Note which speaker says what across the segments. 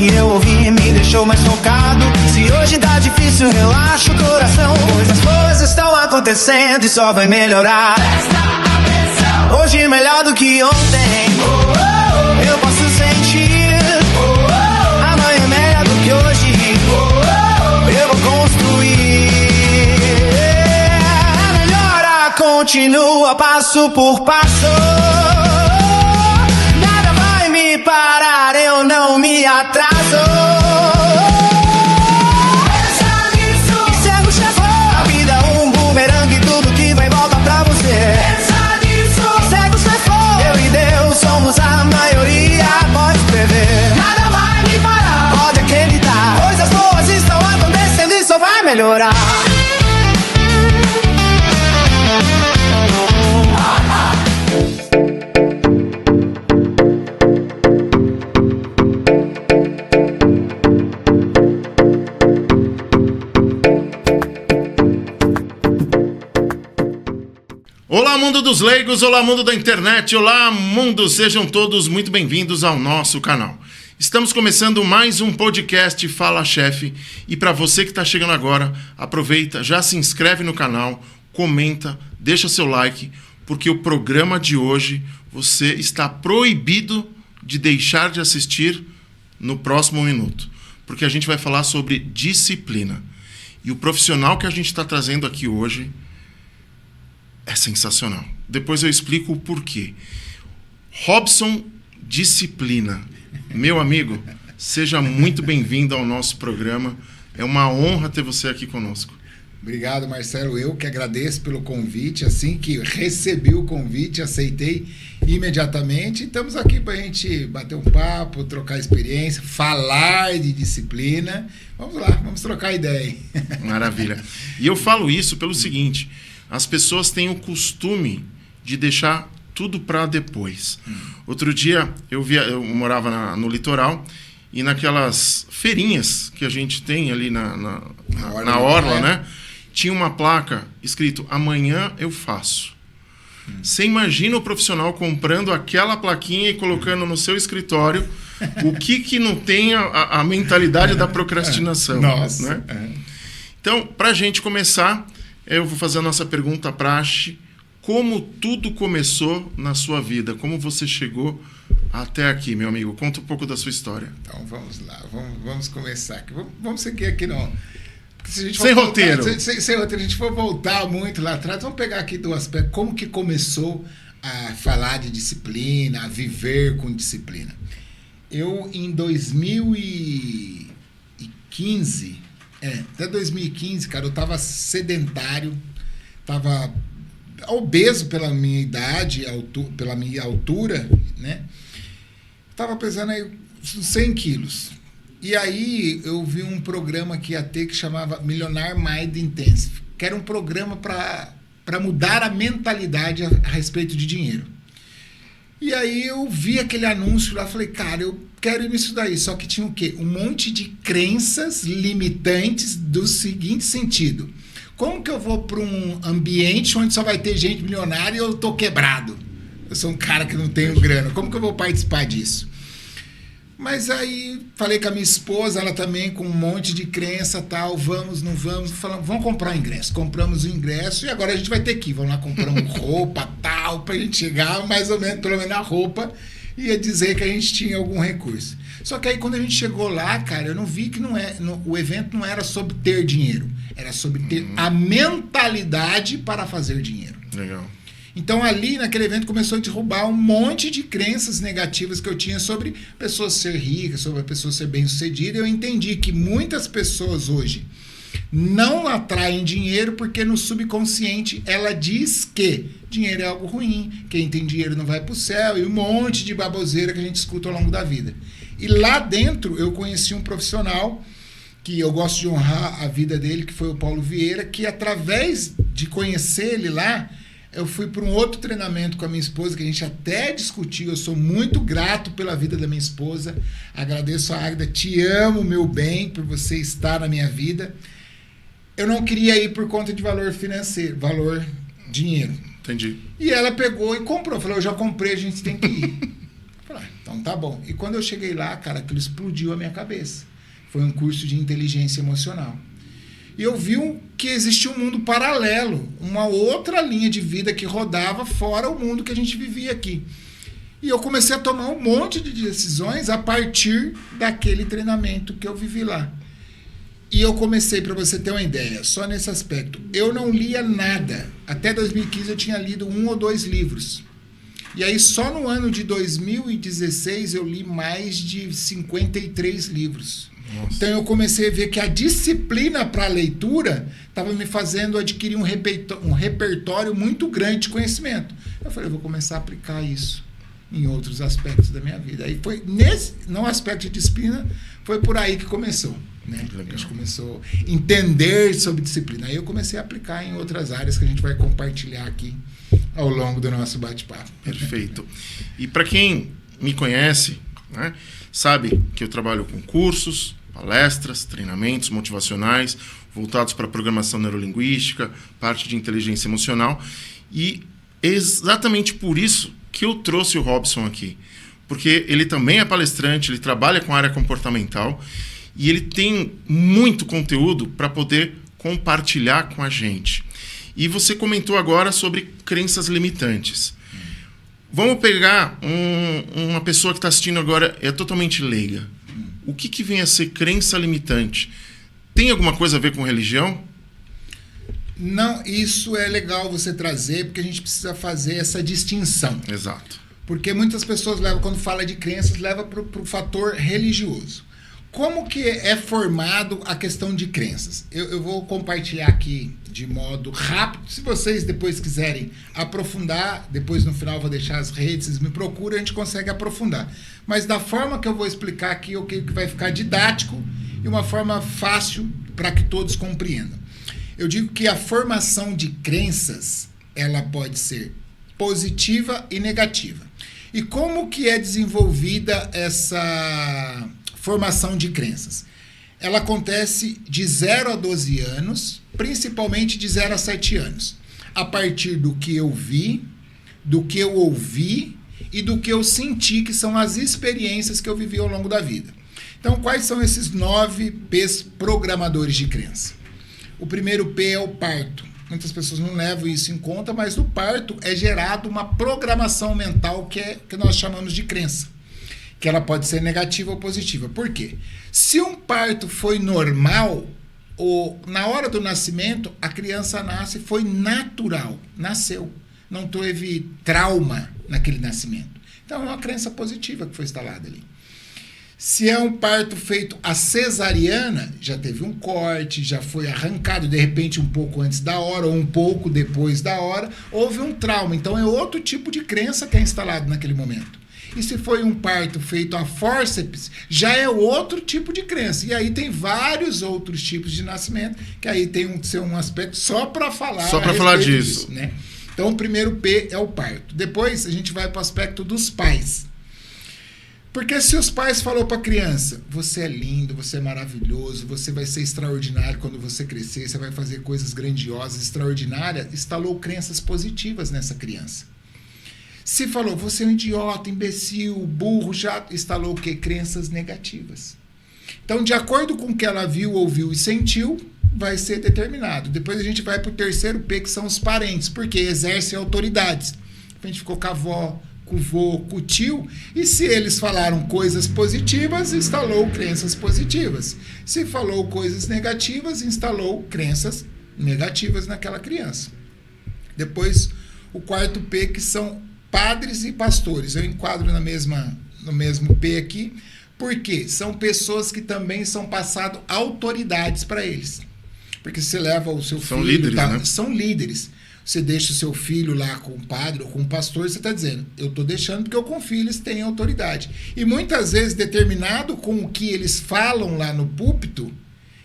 Speaker 1: que eu ouvi me deixou mais focado. Se hoje tá difícil, relaxa o coração, pois as coisas estão acontecendo e só vai melhorar. Presta atenção. Hoje melhor do que ontem, eu posso sentir. Amanhã melhor do que hoje, eu vou construir. A melhora continua passo por passo. Nada vai me parar, eu não me atraso. Pensa nisso e segue o chefão. A vida é um bumerangue, tudo que vai volta pra você. Pensa nisso, segue o chefão. Eu e Deus somos a maioria, pode prever. Nada vai me parar, pode acreditar. Coisas boas estão acontecendo e só vai melhorar.
Speaker 2: Olá, mundo dos leigos, olá, mundo da internet, olá, mundo, sejam todos muito bem-vindos ao nosso canal. Estamos começando mais um podcast Fala Chefe e para você que está chegando agora, aproveita, já se inscreve no canal, comenta, deixa seu like, porque o programa de hoje você está proibido de deixar de assistir no próximo minuto, porque a gente vai falar sobre disciplina. E o profissional que a gente está trazendo aqui hoje é sensacional. Depois eu explico o porquê. Robson Disciplina. Meu amigo, seja muito bem-vindo ao nosso programa. É uma honra ter você aqui conosco.
Speaker 3: Obrigado, Marcelo. Eu que agradeço pelo convite. Assim que recebi o convite, aceitei imediatamente. Estamos aqui para a gente bater um papo, trocar experiência, falar de disciplina. Vamos lá, vamos trocar ideia.
Speaker 2: Maravilha. E eu falo isso pelo seguinte: as pessoas têm o costume de deixar tudo para depois. Outro dia eu morava no litoral e naquelas feirinhas que a gente tem ali na orla, né? Tinha uma placa escrito amanhã eu faço. Você imagina o profissional comprando aquela plaquinha e colocando no seu escritório o que não tem a mentalidade da procrastinação.
Speaker 3: Nossa.
Speaker 2: Né? Então, para a gente começar, eu vou fazer a nossa pergunta praxe. Como tudo começou na sua vida? Como você chegou até aqui, meu amigo? Conta um pouco da sua história.
Speaker 3: Então, vamos lá. Vamos começar aqui. Vamos seguir aqui, não. Se a gente
Speaker 2: sem roteiro.
Speaker 3: Sem roteiro. A gente for voltar muito lá atrás, vamos pegar aqui do aspecto como que começou a falar de disciplina, a viver com disciplina. Eu, em 2015... até 2015, cara, eu tava sedentário, tava obeso pela minha idade, pela minha altura, né? Tava pesando aí 100 quilos. E aí eu vi um programa que ia ter que chamava Millionaire Mind Intensive, que era um programa para mudar a mentalidade a respeito de dinheiro. E aí eu vi aquele anúncio lá, falei, cara, eu quero ir nisso daí. Só que tinha o quê? Um monte de crenças limitantes do seguinte sentido. Como que eu vou para um ambiente onde só vai ter gente milionária e eu tô quebrado? Eu sou um cara que não tenho grana. Como que eu vou participar disso? Mas aí falei com a minha esposa, ela também com um monte de crença, tal, vamos, não vamos, falamos, vamos comprar o ingresso. Compramos o ingresso e agora a gente vai ter que ir. Vamos lá, compramos roupa, tal, pra gente chegar mais ou menos, pelo menos a roupa, ia dizer que a gente tinha algum recurso. Só que aí quando a gente chegou lá, cara, eu não vi que o evento não era sobre ter dinheiro, era sobre ter a mentalidade para fazer dinheiro.
Speaker 2: Legal.
Speaker 3: Então ali naquele evento começou a derrubar um monte de crenças negativas que eu tinha sobre pessoas ser ricas, sobre a pessoa ser bem-sucedida. Eu entendi que muitas pessoas hoje não atraem dinheiro porque no subconsciente ela diz que dinheiro é algo ruim, quem tem dinheiro não vai para o céu e um monte de baboseira que a gente escuta ao longo da vida. E lá dentro eu conheci um profissional que eu gosto de honrar a vida dele, que foi o Paulo Vieira, que através de conhecer ele lá, eu fui para um outro treinamento com a minha esposa, que a gente até discutiu. Eu sou muito grato pela vida da minha esposa. Agradeço a Águida. Te amo, meu bem, por você estar na minha vida. Eu não queria ir por conta de valor financeiro, valor dinheiro.
Speaker 2: Entendi.
Speaker 3: E ela pegou e comprou. Falou, eu já comprei, a gente tem que ir. Eu falei, então Então tá bom. E quando eu cheguei lá, cara, aquilo explodiu a minha cabeça. Foi um curso de inteligência emocional. E eu vi que existia um mundo paralelo, uma outra linha de vida que rodava fora o mundo que a gente vivia aqui. E eu comecei a tomar um monte de decisões a partir daquele treinamento que eu vivi lá. E eu comecei, para você ter uma ideia, só nesse aspecto, eu não lia nada. Até 2015 eu tinha lido 1 ou 2 livros. E aí só no ano de 2016 eu li mais de 53 livros. Nossa. Então eu comecei a ver que a disciplina para a leitura estava me fazendo adquirir um repertório muito grande de conhecimento. Eu falei, eu vou começar a aplicar isso em outros aspectos da minha vida. Aí foi no aspecto de disciplina, foi por aí que começou. Né? A gente começou a entender sobre disciplina. Aí eu comecei a aplicar em outras áreas que a gente vai compartilhar aqui ao longo do nosso bate-papo.
Speaker 2: Perfeito. E para quem me conhece, né, sabe que eu trabalho com cursos, palestras, treinamentos motivacionais voltados para programação neurolinguística, parte de inteligência emocional. E é exatamente por isso que eu trouxe o Robson aqui. Porque ele também é palestrante, ele trabalha com a área comportamental e ele tem muito conteúdo para poder compartilhar com a gente. E você comentou agora sobre crenças limitantes. Vamos pegar uma pessoa que está assistindo agora, é totalmente leiga. O que vem a ser crença limitante? Tem alguma coisa a ver com religião?
Speaker 3: Não, isso é legal você trazer, porque a gente precisa fazer essa distinção.
Speaker 2: Exato.
Speaker 3: Porque muitas pessoas levam, quando fala de crenças, levam para o fator religioso. Como que é formado a questão de crenças? Eu vou compartilhar aqui de modo rápido. Se vocês depois quiserem aprofundar, depois no final eu vou deixar as redes, vocês me procuram, a gente consegue aprofundar. Mas da forma que eu vou explicar aqui, eu creio que vai ficar didático e uma forma fácil para que todos compreendam. Eu digo que a formação de crenças, ela pode ser positiva e negativa. E como que é desenvolvida essa formação de crenças? Ela acontece de 0 a 12 anos, principalmente de 0 a 7 anos, a partir do que eu vi, do que eu ouvi e do que eu senti, que são as experiências que eu vivi ao longo da vida. Então, quais são esses 9 P's programadores de crença? O primeiro P é o parto. Muitas pessoas não levam isso em conta, mas no parto é gerado uma programação mental que nós chamamos de crença, que ela pode ser negativa ou positiva. Por quê? Se um parto foi normal, na hora do nascimento, a criança nasce, foi natural, nasceu. Não teve trauma naquele nascimento. Então é uma crença positiva que foi instalada ali. Se é um parto feito a cesariana, já teve um corte, já foi arrancado de repente um pouco antes da hora ou um pouco depois da hora, houve um trauma. Então é outro tipo de crença que é instalado naquele momento. E se foi um parto feito a fórceps, já é outro tipo de crença. E aí tem vários outros tipos de nascimento, que aí tem um aspecto só para falar.
Speaker 2: Só para falar disso.
Speaker 3: Né? Então o primeiro P é o parto. Depois a gente vai para o aspecto dos pais. Porque se os pais falaram para a criança, você é lindo, você é maravilhoso, você vai ser extraordinário quando você crescer, você vai fazer coisas grandiosas, extraordinárias, instalou crenças positivas nessa criança. Se falou, você é um idiota, imbecil, burro, já instalou o quê? Crenças negativas. Então, de acordo com o que ela viu, ouviu e sentiu, vai ser determinado. Depois a gente vai para o terceiro P, que são os parentes, porque exercem autoridades. A gente ficou com a avó, com o vô, com o tio, e se eles falaram coisas positivas, instalou crenças positivas. Se falou coisas negativas, instalou crenças negativas naquela criança. Depois, o quarto P, que são padres e pastores. Eu enquadro no mesmo P aqui, porque são pessoas que também são passado autoridades para eles. Porque você leva o seu
Speaker 2: são
Speaker 3: filho...
Speaker 2: líderes, né?
Speaker 3: São líderes. Você deixa o seu filho lá com o padre ou com o pastor, você está dizendo, eu estou deixando porque eu confio, eles têm autoridade. E muitas vezes, determinado com o que eles falam lá no púlpito,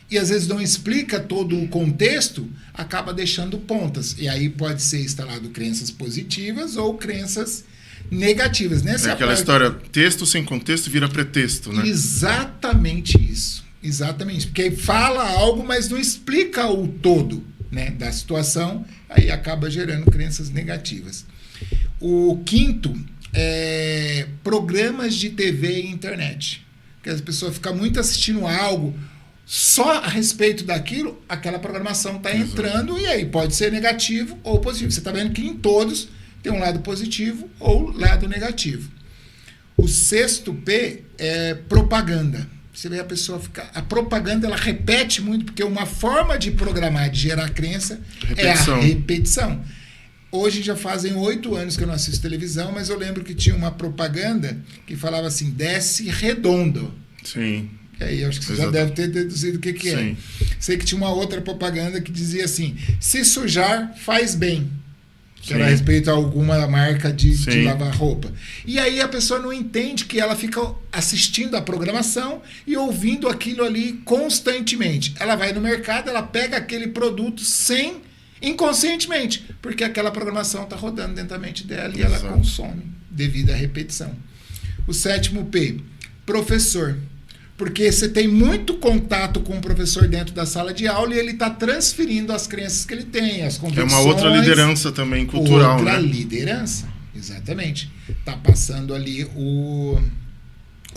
Speaker 3: e às vezes não explica todo o contexto, acaba deixando pontas. E aí pode ser instalado crenças positivas ou crenças negativas.
Speaker 2: Nessa aquela história, texto sem contexto vira pretexto, né?
Speaker 3: Exatamente isso. Exatamente. Porque fala algo, mas não explica o todo, né, da situação, aí acaba gerando crenças negativas. O quinto é programas de TV e internet. Porque as pessoas ficam muito assistindo algo só a respeito daquilo, aquela programação está entrando e aí pode ser negativo ou positivo. Você está vendo que em todos tem um lado positivo ou lado negativo. O 6º P é propaganda. Você vê a pessoa ficar... A propaganda, ela repete muito, porque uma forma de programar, de gerar crença, é a repetição. Hoje já fazem 8 anos que eu não assisto televisão, mas eu lembro que tinha uma propaganda que falava assim, desce redondo.
Speaker 2: Sim.
Speaker 3: E aí, eu acho que você já deve ter deduzido o que é. Sei que tinha uma outra propaganda que dizia assim, se sujar, faz bem. Que era a respeito a alguma marca de lavar roupa. E aí a pessoa não entende que ela fica assistindo a programação e ouvindo aquilo ali constantemente. Ela vai no mercado, ela pega aquele produto inconscientemente, porque aquela programação está rodando dentro da mente dela e ela consome devido à repetição. O 7º P, professor. Porque você tem muito contato com o professor dentro da sala de aula e ele está transferindo as crenças que ele tem, as convicções.
Speaker 2: É uma outra liderança também cultural,
Speaker 3: outra
Speaker 2: né?
Speaker 3: Outra liderança, exatamente. Está passando ali o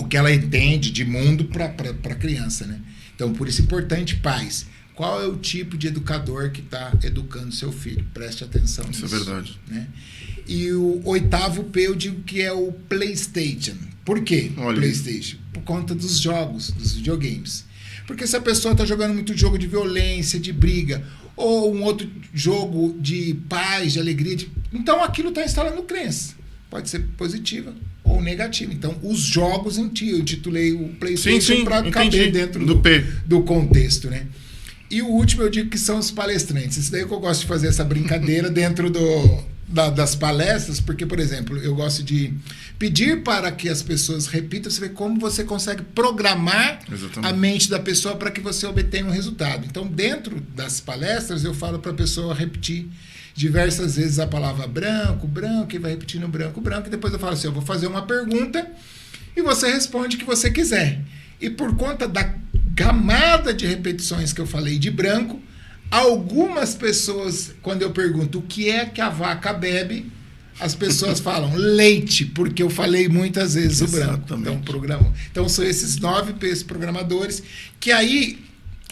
Speaker 3: que ela entende de mundo para a criança, né? Então, por isso é importante, pais. Qual é o tipo de educador que está educando seu filho? Preste atenção nisso.
Speaker 2: Isso é verdade.
Speaker 3: Né? E o 8º P eu digo que é o PlayStation. Por quê? PlayStation? Por conta dos jogos, dos videogames. Porque se a pessoa está jogando muito jogo de violência, de briga, ou um outro jogo de paz, de alegria, então aquilo está instalando crença. Pode ser positiva ou negativa. Então, os jogos em ti, eu intitulei o PlayStation para caber dentro do contexto, né? E o último eu digo que são os palestrantes. Isso daí que eu gosto de fazer essa brincadeira dentro das palestras, porque, por exemplo, eu gosto de pedir para que as pessoas repitam, você vê como você consegue programar a mente da pessoa para que você obtenha um resultado. Então, dentro das palestras, eu falo para a pessoa repetir diversas vezes a palavra branco, branco, e vai repetindo branco, branco, e depois eu falo assim, eu vou fazer uma pergunta e você responde o que você quiser. E por conta da camada de repetições que eu falei de branco, algumas pessoas, quando eu pergunto o que é que a vaca bebe, as pessoas falam leite, porque eu falei muitas vezes o branco. Então são esses 9 P's programadores, que aí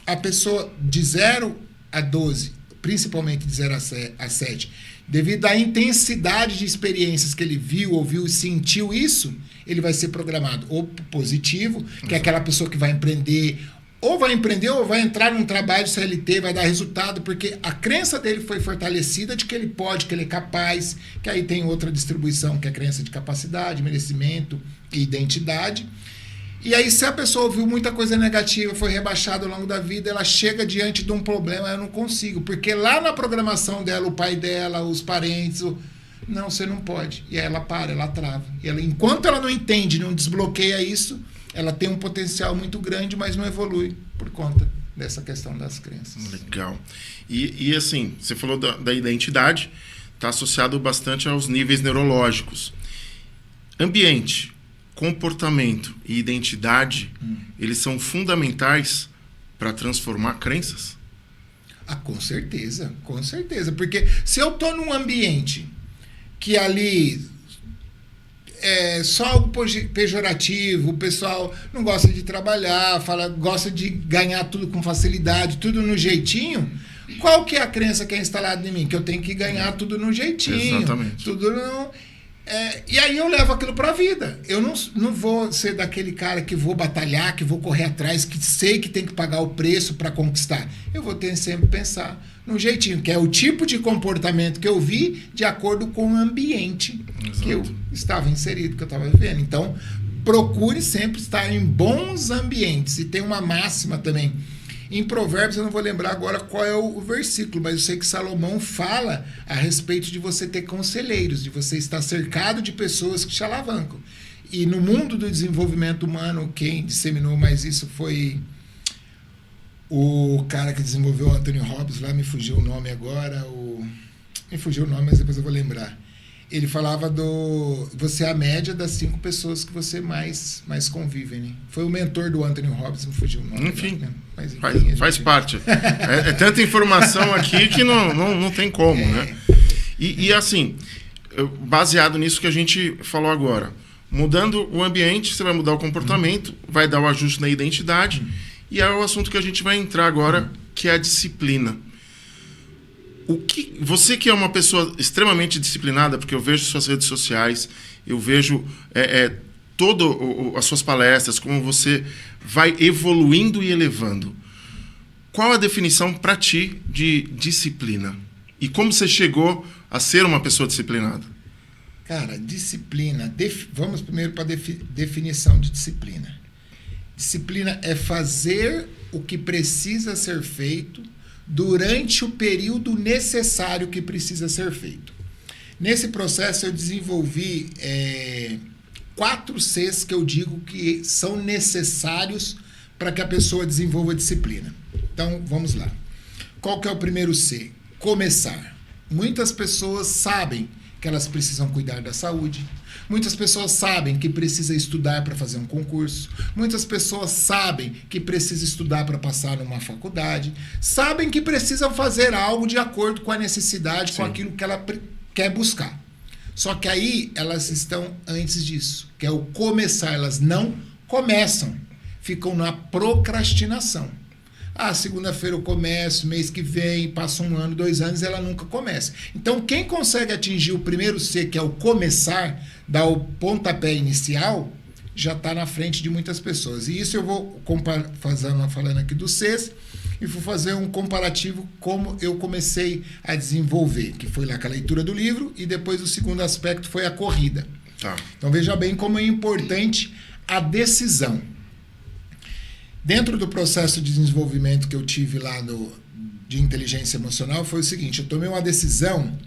Speaker 3: a pessoa de 0 a 12, principalmente de 0 a 7, devido à intensidade de experiências que ele viu, ouviu e sentiu isso, ele vai ser programado ou positivo, que é aquela pessoa que vai empreender ou vai entrar num trabalho CLT, vai dar resultado, porque a crença dele foi fortalecida de que ele pode, que ele é capaz, que aí tem outra distribuição, que é a crença de capacidade, merecimento e identidade. E aí, se a pessoa ouviu muita coisa negativa, foi rebaixada ao longo da vida, ela chega diante de um problema, eu não consigo, porque lá na programação dela, o pai dela, os parentes, não, você não pode. E aí ela para, ela trava. E ela, enquanto ela não entende, não desbloqueia isso, ela tem um potencial muito grande, mas não evolui por conta dessa questão das crenças.
Speaker 2: Legal. E assim, você falou da identidade, está associado bastante aos níveis neurológicos. Ambiente, comportamento e identidade, eles são fundamentais para transformar crenças?
Speaker 3: Com certeza, com certeza. Porque se eu estou num ambiente que ali é só algo pejorativo, o pessoal não gosta de trabalhar, gosta de ganhar tudo com facilidade, tudo no jeitinho, qual que é a crença que é instalada em mim? Que eu tenho que ganhar tudo no jeitinho.
Speaker 2: Exatamente.
Speaker 3: Tudo não... e aí eu levo aquilo para a vida. Eu não vou ser daquele cara que vou batalhar, que vou correr atrás, que sei que tem que pagar o preço para conquistar. Eu vou ter sempre pensar no jeitinho, que é o tipo de comportamento que eu vi de acordo com o ambiente que eu estava inserido, que eu estava vivendo. Então, procure sempre estar em bons ambientes. E tem uma máxima também. Em Provérbios, eu não vou lembrar agora qual é o versículo, mas eu sei que Salomão fala a respeito de você ter conselheiros, de você estar cercado de pessoas que te alavancam. E no mundo do desenvolvimento humano, quem disseminou mais isso foi o cara que desenvolveu o Anthony Robbins, lá me fugiu o nome agora, me fugiu o nome, mas depois eu vou lembrar. Ele falava você é a média das 5 pessoas que você mais convive, né? Foi o mentor do Anthony Robbins, me fugiu o nome.
Speaker 2: Enfim,
Speaker 3: agora, né? Mas, enfim
Speaker 2: faz parte. É tanta informação aqui que não tem como, né? E assim, baseado nisso que a gente falou agora, Mudando o ambiente, você vai mudar o comportamento, vai dar o ajuste na identidade, e é o assunto que a gente vai entrar agora, que é a disciplina. Você que é uma pessoa extremamente disciplinada, porque eu vejo suas redes sociais, eu vejo todas as suas palestras, como você vai evoluindo e elevando. Qual a definição para ti de disciplina? E como você chegou a ser uma pessoa disciplinada?
Speaker 3: Cara, disciplina. Vamos primeiro para a definição de disciplina. Disciplina é fazer o que precisa ser feito durante o período necessário que precisa ser feito. Nesse processo eu desenvolvi 4 Cs que eu digo que são necessários para que a pessoa desenvolva disciplina. Então, vamos lá. Qual que é o primeiro C? Começar. Muitas pessoas sabem que elas precisam cuidar da saúde. Muitas pessoas sabem que precisa estudar para fazer um concurso. Muitas pessoas sabem que precisa estudar para passar numa faculdade. Sabem que precisam fazer algo de acordo com a necessidade, com aquilo que ela quer buscar. Só que aí elas estão antes disso, que é o começar. Elas não começam, ficam na procrastinação. Segunda-feira eu começo, mês que vem, passa 1 ano, 2 anos, ela nunca começa. Então, quem consegue atingir o primeiro C, que é o começar, dar o pontapé inicial, já está na frente de muitas pessoas. E isso eu vou falando aqui dos Cs, e vou fazer um comparativo como eu comecei a desenvolver, que foi lá com a leitura do livro, e depois o segundo aspecto foi a corrida.
Speaker 2: Tá.
Speaker 3: Então, veja bem como é importante a decisão. Dentro do processo de desenvolvimento que eu tive lá de inteligência emocional, foi o seguinte: eu tomei uma decisão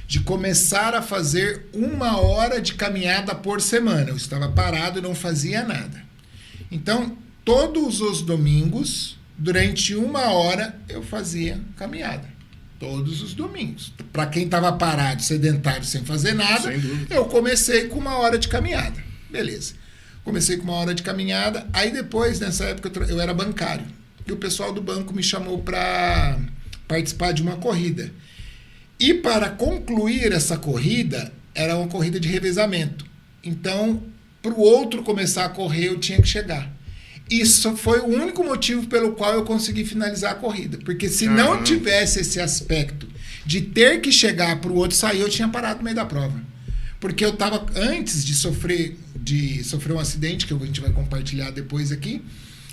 Speaker 3: de começar a fazer 1 hora de caminhada por semana. Eu estava parado e não fazia nada. Então, todos os domingos, durante 1 hora, eu fazia caminhada. Todos os domingos. Para quem estava parado, sedentário, sem fazer nada, eu comecei com 1 hora de caminhada. Beleza. Comecei com 1 hora de caminhada, aí depois, nessa época, eu era bancário. E o pessoal do banco me chamou para participar de uma corrida. E para concluir essa corrida, era uma corrida de revezamento. Então, para o outro começar a correr, eu tinha que chegar. Isso foi o único motivo pelo qual eu consegui finalizar a corrida. Porque se não tivesse esse aspecto de ter que chegar para o outro sair, eu tinha parado no meio da prova. Porque eu estava, antes de sofrer um acidente, que a gente vai compartilhar depois aqui,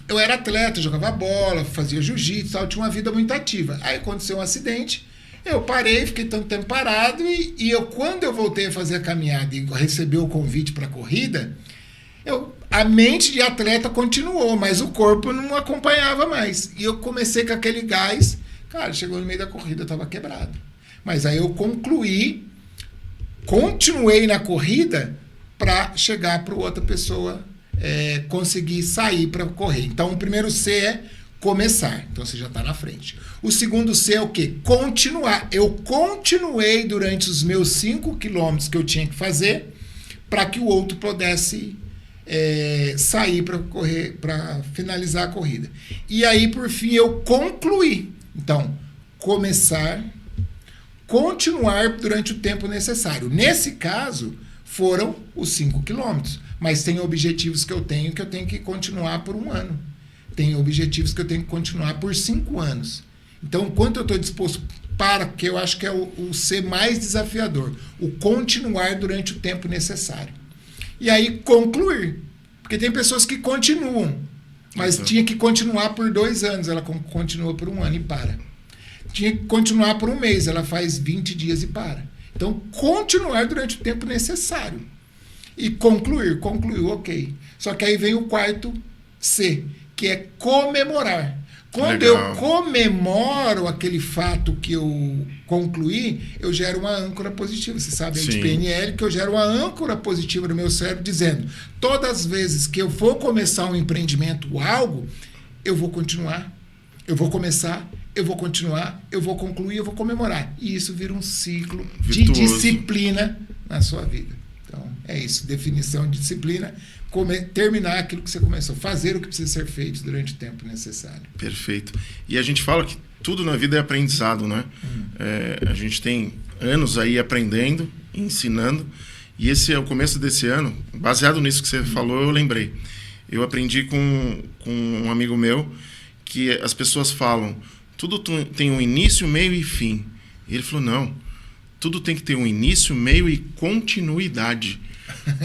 Speaker 3: eu era atleta, jogava bola, fazia jiu-jitsu, tal, tinha uma vida muito ativa. Aí aconteceu um acidente, eu parei, fiquei tanto tempo parado, e quando eu voltei a fazer a caminhada e recebi o convite para a corrida, a mente de atleta continuou, mas o corpo não acompanhava mais. E eu comecei com aquele gás, cara, chegou no meio da corrida, eu estava quebrado. Mas aí eu continuei na corrida para chegar para outra pessoa conseguir sair para correr. Então, o primeiro C é começar. Então, você já está na frente. O segundo C é o quê? Continuar. Eu continuei durante os meus 5 quilômetros que eu tinha que fazer para que o outro pudesse sair para correr, para finalizar a corrida. E aí, por fim, eu concluí. Então, começar, continuar durante o tempo necessário. Nesse caso, foram os 5 quilômetros. Mas tem objetivos que eu tenho que continuar por 1 ano. Tem objetivos que eu tenho que continuar por 5 anos. Então, quanto eu estou disposto para, que eu acho que é o ser mais desafiador, o continuar durante o tempo necessário. E aí, concluir. Porque tem pessoas que continuam, mas tinha que continuar por 2 anos, ela continua por 1 ano e para. Tinha que continuar por 1 mês, ela faz 20 dias e para. Então, continuar durante o tempo necessário. E concluiu, ok. Só que aí vem o 4º C, que é comemorar. Quando eu comemoro aquele fato que eu concluí, eu gero uma âncora positiva. Você sabe aí de PNL que eu gero uma âncora positiva no meu cérebro dizendo: todas as vezes que eu for começar um empreendimento ou algo, eu vou continuar, eu vou começar, eu vou continuar, eu vou concluir, eu vou comemorar. E isso vira um ciclo virtuoso de disciplina na sua vida. Então, é isso. Definição de disciplina: terminar aquilo que você começou, fazer o que precisa ser feito durante o tempo necessário.
Speaker 2: Perfeito. E a gente fala que tudo na vida é aprendizado, né? A gente tem anos aí aprendendo, ensinando, e esse é o começo desse ano, baseado nisso que você falou, eu lembrei. Eu aprendi com um amigo meu que as pessoas falam, tudo tem um início, meio e fim. E ele falou, não, tudo tem que ter um início, meio e continuidade.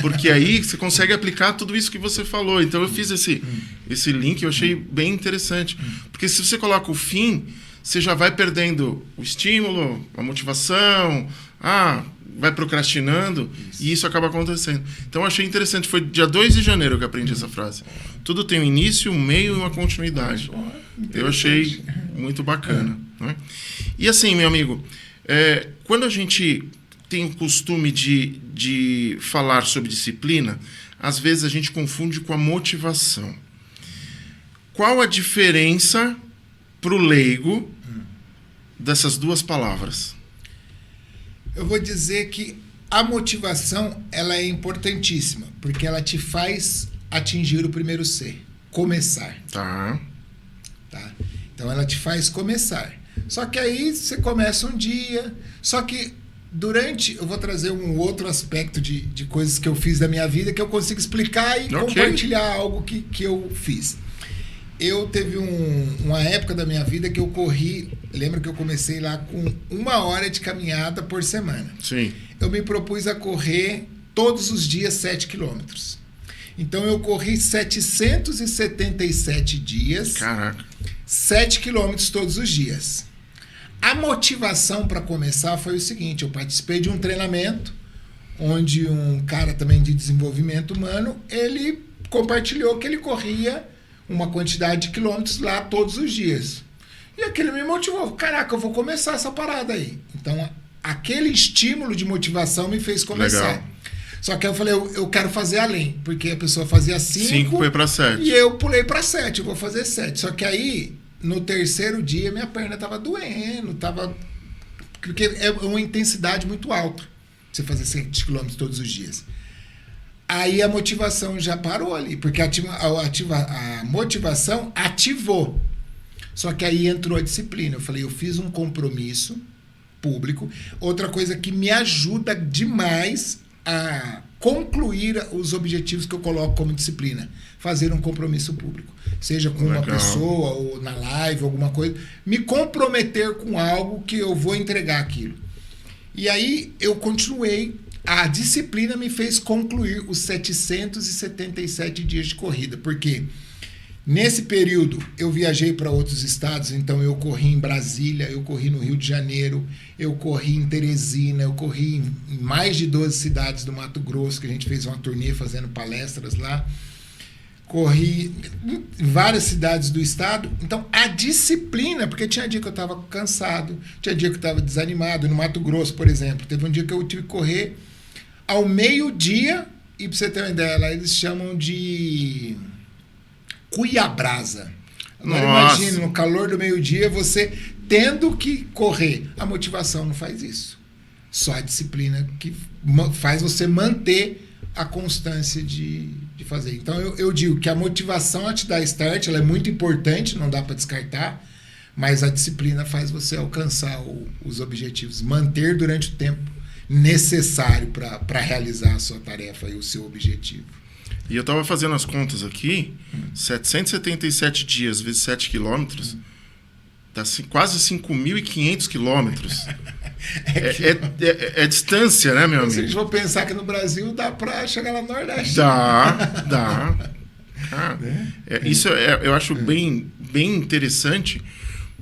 Speaker 2: Porque aí você consegue aplicar tudo isso que você falou. Então eu fiz esse link, eu achei bem interessante. Porque se você coloca o fim, você já vai perdendo o estímulo, a motivação, vai procrastinando, e isso acaba acontecendo. Então eu achei interessante, foi dia 2 de janeiro que eu aprendi essa frase. Tudo tem um início, um meio e uma continuidade. Eu achei muito bacana. Né? E assim, meu amigo, quando a gente tem o costume de falar sobre disciplina, às vezes a gente confunde com a motivação. Qual a diferença para o leigo dessas duas palavras?
Speaker 3: Eu vou dizer que a motivação ela é importantíssima, porque ela te faz atingir o primeiro C, começar.
Speaker 2: Tá.
Speaker 3: Então ela te faz começar. Só que aí você começa um dia, só que eu vou trazer um outro aspecto de coisas que eu fiz da minha vida que eu consigo explicar e compartilhar algo que eu fiz. Eu teve uma época da minha vida que eu corri, lembra que eu comecei lá com 1 hora de caminhada por semana.
Speaker 2: Sim.
Speaker 3: Eu me propus a correr todos os dias 7 quilômetros. Então eu corri 777 dias.
Speaker 2: Caraca.
Speaker 3: 7 quilômetros todos os dias. A motivação para começar foi o seguinte, eu participei de um treinamento onde um cara também de desenvolvimento humano, ele compartilhou que ele corria uma quantidade de quilômetros lá todos os dias. E aquilo me motivou. Caraca, eu vou começar essa parada aí. Então, aquele estímulo de motivação me fez começar.
Speaker 2: Legal.
Speaker 3: Só que eu falei, eu quero fazer além. Porque a pessoa fazia 5
Speaker 2: foi para 7.
Speaker 3: e eu pulei para 7. Eu vou fazer 7. Só que aí, no terceiro dia, minha perna estava doendo. Porque é uma intensidade muito alta. Você fazer 7 quilômetros todos os dias. Aí a motivação já parou ali, porque a motivação ativou. Só que aí entrou a disciplina. Eu falei, eu fiz um compromisso público. Outra coisa que me ajuda demais a concluir os objetivos que eu coloco como disciplina. Fazer um compromisso público. Seja com uma pessoa, ou na live, alguma coisa. Me comprometer com algo que eu vou entregar aquilo. E aí eu continuei. A disciplina me fez concluir os 777 dias de corrida, porque nesse período eu viajei para outros estados, então eu corri em Brasília, eu corri no Rio de Janeiro, eu corri em Teresina, eu corri em mais de 12 cidades do Mato Grosso, que a gente fez uma turnê fazendo palestras lá, corri em várias cidades do estado. Então a disciplina, porque tinha dia que eu estava cansado, tinha dia que eu estava desanimado. No Mato Grosso, por exemplo, teve um dia que eu tive que correr ao meio-dia, e para você ter uma ideia, lá eles chamam de Cuiabrasa. Agora imagine, no calor do meio-dia, você tendo que correr. A motivação não faz isso. Só a disciplina que faz você manter a constância de fazer. Então eu digo que a motivação a te dar start, ela é muito importante, não dá para descartar, mas a disciplina faz você alcançar os objetivos, manter durante o tempo necessário para realizar a sua tarefa e o seu objetivo.
Speaker 2: E eu estava fazendo as contas aqui, 777 dias vezes 7 quilômetros, dá quase 5.500 quilômetros. É distância, né, meu amigo?
Speaker 3: Se a gente for pensar que no Brasil dá para chegar lá no Nordeste.
Speaker 2: Dá. Isso eu acho bem interessante,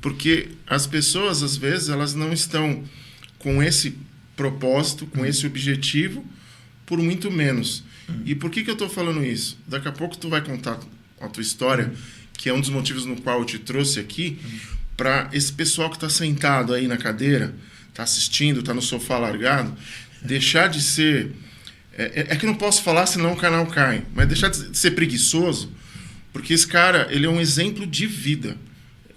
Speaker 2: porque as pessoas, às vezes, elas não estão com esse propósito, com esse objetivo, por muito menos. E por que eu estou falando isso? Daqui a pouco tu vai contar a tua história, que é um dos motivos no qual eu te trouxe aqui, para esse pessoal que está sentado aí na cadeira, está assistindo, está no sofá largado, deixar de ser... É que eu não posso falar, senão o canal cai, mas deixar de ser preguiçoso, porque esse cara, ele é um exemplo de vida.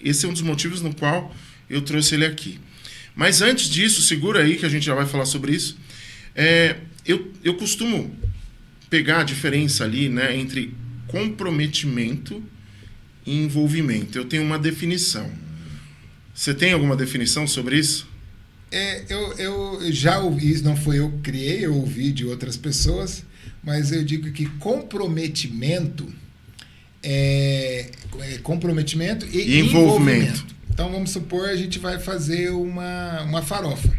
Speaker 2: Esse é um dos motivos no qual eu trouxe ele aqui. Mas antes disso, segura aí que a gente já vai falar sobre isso. Eu costumo pegar a diferença ali, né, entre comprometimento e envolvimento. Eu tenho uma definição. Você tem alguma definição sobre isso?
Speaker 3: Eu já ouvi isso, não foi eu que criei, eu ouvi de outras pessoas, mas eu digo que comprometimento é comprometimento e envolvimento. Então, vamos supor, a gente vai fazer uma farofa.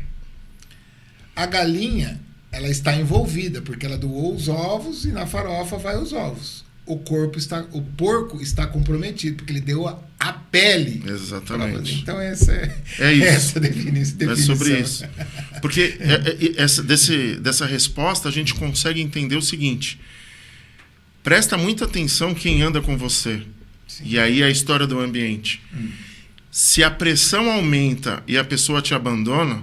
Speaker 3: A galinha, ela está envolvida, porque ela doou os ovos e na farofa vai os ovos. O porco está comprometido, porque ele deu a pele.
Speaker 2: Exatamente.
Speaker 3: Então, essa é
Speaker 2: isso.
Speaker 3: essa definição.
Speaker 2: É sobre isso. Porque dessa resposta a gente consegue entender o seguinte: presta muita atenção quem anda com você. Sim. E aí a história do ambiente. Se a pressão aumenta e a pessoa te abandona,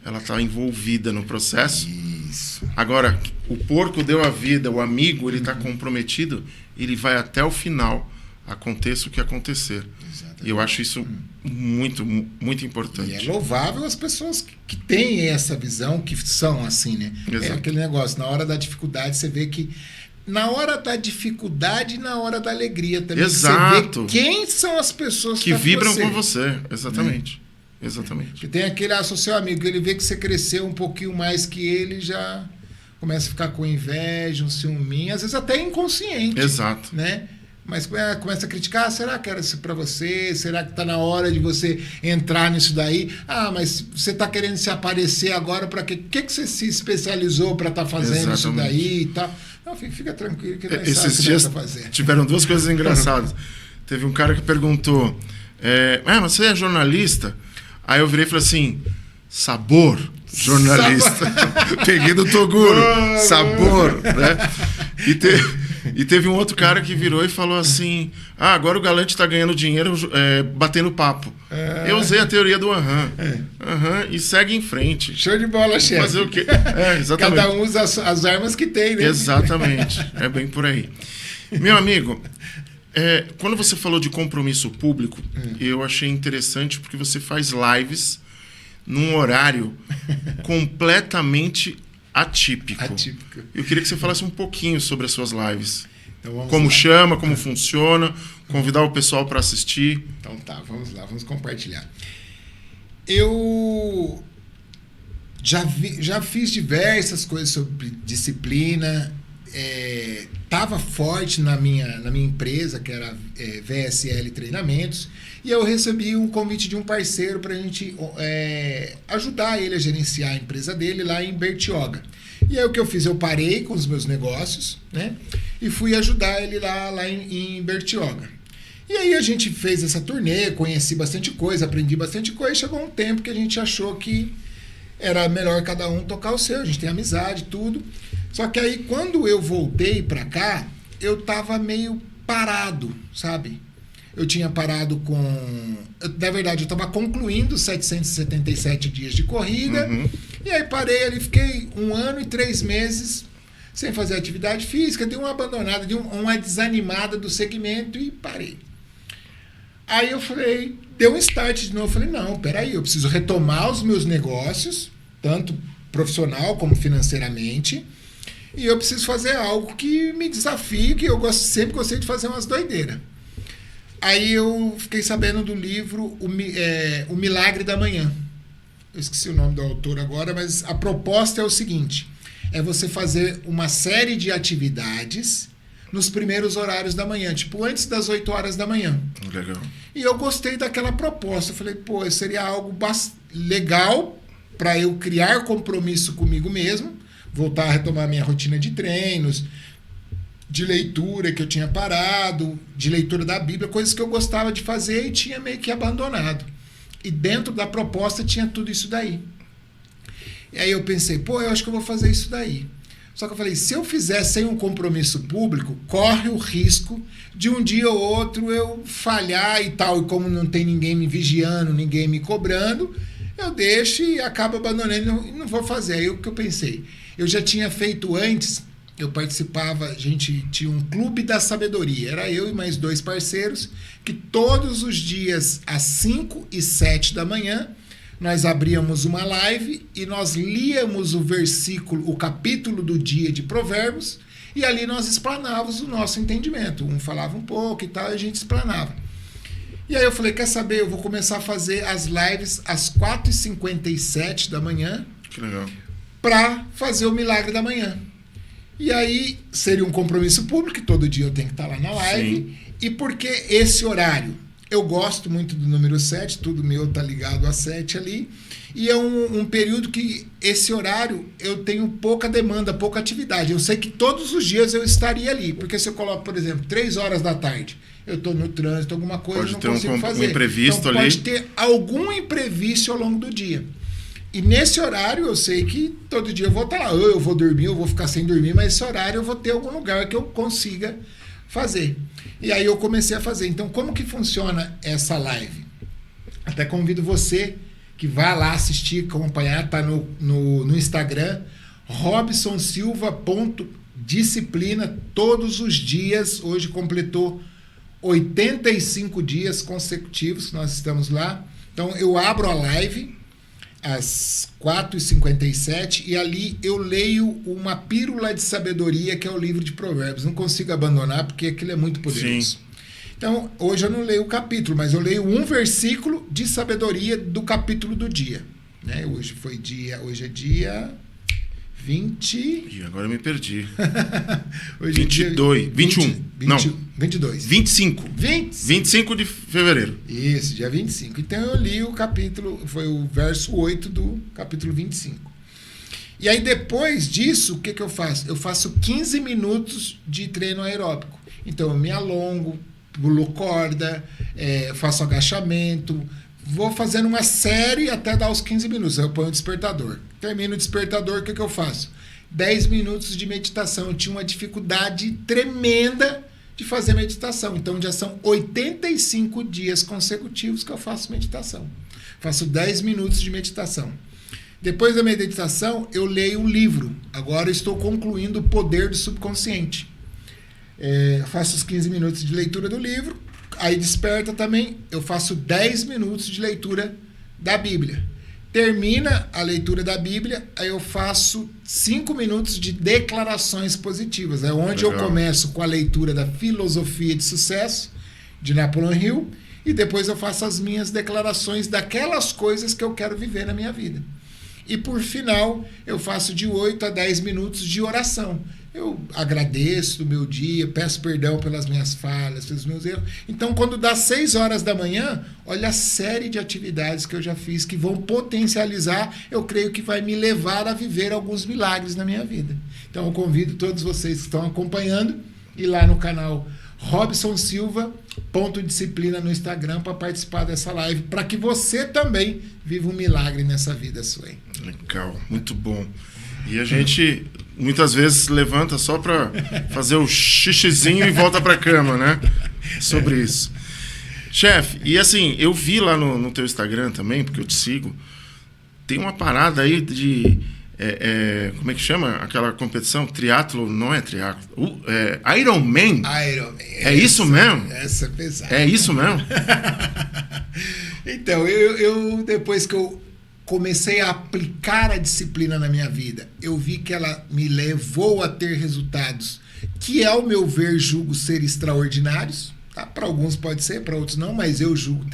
Speaker 2: ela está envolvida no processo.
Speaker 3: Isso.
Speaker 2: Agora, o porco deu a vida, o amigo, ele está comprometido, ele vai até o final, aconteça o que acontecer.
Speaker 3: Exatamente.
Speaker 2: E eu acho isso muito, muito importante.
Speaker 3: E é louvável as pessoas que têm essa visão, que são assim, né?
Speaker 2: Exato.
Speaker 3: É aquele negócio, na hora da dificuldade, você vê que na hora da dificuldade e na hora da alegria também.
Speaker 2: Exato.
Speaker 3: Você vê quem são as pessoas
Speaker 2: que vibram com você. Exatamente. Exatamente.
Speaker 3: Porque tem aquele seu amigo, ele vê que você cresceu um pouquinho mais que ele, já começa a ficar com inveja, um ciúminho, às vezes até inconsciente.
Speaker 2: Exato.
Speaker 3: Né? Mas começa a criticar, será que era isso para você? Será que está na hora de você entrar nisso daí? Ah, mas você está querendo se aparecer agora para quê? O que você se especializou para estar fazendo isso daí e tal? Não, fica tranquilo que não sabe
Speaker 2: Esses dias
Speaker 3: fazer.
Speaker 2: Tiveram duas coisas engraçadas. Teve um cara que perguntou, mas você é jornalista? Aí eu virei e falei assim, sabor, jornalista. Peguei do Toguro, sabor, né? E teve um outro cara que virou e falou assim, agora o Galante está ganhando dinheiro batendo papo. Eu usei a teoria do e segue em frente.
Speaker 3: Show de bola, chefe.
Speaker 2: Fazer o quê? Exatamente.
Speaker 3: Cada um usa as armas que tem, né?
Speaker 2: Exatamente. É bem por aí. Meu amigo, quando você falou de compromisso público, eu achei interessante porque você faz lives num horário completamente atípico. Eu queria que você falasse um pouquinho sobre as suas lives. Então, como chama, como funciona, convidar o pessoal para assistir.
Speaker 3: Então tá, vamos lá, vamos compartilhar. Eu já fiz diversas coisas sobre disciplina, estava forte na minha empresa, que era VSL Treinamentos, e eu recebi um convite de um parceiro para a gente ajudar ele a gerenciar a empresa dele lá em Bertioga. E aí o que eu fiz? Eu parei com os meus negócios, né? E fui ajudar ele lá em Bertioga. E aí a gente fez essa turnê, conheci bastante coisa, aprendi bastante coisa, e chegou um tempo que a gente achou que era melhor cada um tocar o seu, a gente tem amizade, tudo. Só que aí, quando eu voltei pra cá, eu tava meio parado, sabe? Eu tinha parado na verdade, eu tava concluindo 777 dias de corrida, e aí parei ali, fiquei 1 ano e 3 meses sem fazer atividade física, dei uma abandonada, dei uma desanimada do segmento e parei. Aí eu falei, deu um start de novo, eu falei, não, peraí, eu preciso retomar os meus negócios, tanto profissional como financeiramente, e eu preciso fazer algo que me desafie, que eu sempre gostei de fazer umas doideiras. Aí eu fiquei sabendo do livro O Milagre da Manhã. Eu esqueci o nome do autor agora, mas a proposta é o seguinte, é você fazer uma série de atividades nos primeiros horários da manhã, tipo antes das 8 horas da manhã.
Speaker 2: Legal.
Speaker 3: E eu gostei daquela proposta, eu falei, seria algo legal para eu criar compromisso comigo mesmo, voltar a retomar minha rotina de treinos, de leitura que eu tinha parado, de leitura da Bíblia, coisas que eu gostava de fazer e tinha meio que abandonado. E dentro da proposta tinha tudo isso daí. E aí eu pensei, eu acho que eu vou fazer isso daí. Só que eu falei, se eu fizer sem um compromisso público, corre o risco de um dia ou outro eu falhar e tal, e como não tem ninguém me vigiando, ninguém me cobrando, eu deixo e acabo abandonando e não vou fazer. Aí o que eu pensei? Eu já tinha feito antes, eu participava, a gente tinha um clube da sabedoria, era eu e mais 2 parceiros, que todos os dias às 5 e 7 da manhã, nós abríamos uma live e nós líamos o capítulo do dia de Provérbios, e ali nós explanávamos o nosso entendimento. Um falava um pouco e tal, e a gente explanava. E aí eu falei, quer saber, eu vou começar a fazer as lives às 4h57 da manhã,
Speaker 2: que legal,
Speaker 3: para fazer o milagre da manhã. E aí seria um compromisso público, que todo dia eu tenho que estar lá na live.
Speaker 2: Sim.
Speaker 3: E por que esse horário? Eu gosto muito do número 7, tudo meu tá ligado a 7 ali. E é um período que esse horário eu tenho pouca demanda, pouca atividade. Eu sei que todos os dias eu estaria ali. Porque se eu coloco, por exemplo, 3 horas da tarde, eu estou no trânsito, alguma coisa,
Speaker 2: Pode
Speaker 3: não
Speaker 2: ter
Speaker 3: consigo fazer.
Speaker 2: um imprevisto
Speaker 3: então,
Speaker 2: ali.
Speaker 3: pode ter algum imprevisto ao longo do dia. E nesse horário eu sei que todo dia eu vou estar lá. Ou eu vou dormir, eu vou ficar sem dormir, mas esse horário eu vou ter algum lugar que eu consiga fazer. E aí eu comecei a fazer. Então, como que funciona essa live? Até convido você que vá lá assistir, acompanhar, tá no Instagram, robsonsilva.disciplina, todos os dias. Hoje completou 85 dias consecutivos que nós estamos lá. Então, eu abro a live às 4h57 e ali eu leio uma pílula de sabedoria, que é o livro de Provérbios. Não consigo abandonar porque aquilo é muito poderoso.
Speaker 2: Sim.
Speaker 3: Então, hoje eu não leio o capítulo, mas eu leio um versículo de sabedoria do capítulo do dia. Né? Hoje é dia 20...
Speaker 2: Ih, agora eu me perdi.
Speaker 3: Hoje
Speaker 2: 22,
Speaker 3: é dia
Speaker 2: 21. Não.
Speaker 3: 22.
Speaker 2: 25.
Speaker 3: 20?
Speaker 2: 25 de fevereiro.
Speaker 3: Isso, dia 25. Então eu li o capítulo, foi o verso 8 do capítulo 25. E aí depois disso, o que eu faço? Eu faço 15 minutos de treino aeróbico. Então eu me alongo, pulo corda, faço agachamento, vou fazendo uma série até dar os 15 minutos. Aí eu ponho o despertador. Termino o despertador, o que eu faço? 10 minutos de meditação. Eu tinha uma dificuldade tremenda de fazer meditação. Então já são 85 dias consecutivos que eu faço meditação. Faço 10 minutos de meditação. Depois da meditação, eu leio um livro. Agora eu estou concluindo O Poder do Subconsciente. Faço os 15 minutos de leitura do livro. Aí desperta também, eu faço 10 minutos de leitura da Bíblia. Termina a leitura da Bíblia, aí eu faço 5 minutos de declarações positivas. É onde
Speaker 2: Legal.
Speaker 3: eu começo com a leitura da Filosofia de Sucesso, de Napoleon Hill, e depois eu faço as minhas declarações daquelas coisas que eu quero viver na minha vida. E por final, eu faço de 8 a 10 minutos de oração. Eu agradeço o meu dia, peço perdão pelas minhas falhas, pelos meus erros. Então, quando dá 6 horas da manhã, olha a série de atividades que eu já fiz que vão potencializar, eu creio que vai me levar a viver alguns milagres na minha vida. Então, eu convido todos vocês que estão acompanhando ir lá no canal robsonsilva.disciplina no Instagram para participar dessa live, para que você também viva um milagre nessa vida sua.
Speaker 2: Legal, muito bom. E a gente muitas vezes levanta só para fazer o xixizinho e volta para a cama, né? Sobre isso. Chefe, e assim, eu vi lá no teu Instagram também, porque eu te sigo, tem uma parada aí de... como é que chama? Aquela competição? Triatlo, não é triatlo. Iron Man?
Speaker 3: Iron Man.
Speaker 2: É isso mesmo?
Speaker 3: Essa é pesada.
Speaker 2: É isso mesmo?
Speaker 3: Então, eu depois que eu comecei a aplicar a disciplina na minha vida, eu vi que ela me levou a ter resultados que, ao meu ver, julgo ser extraordinários. Tá? Para alguns pode ser, para outros não, mas eu julgo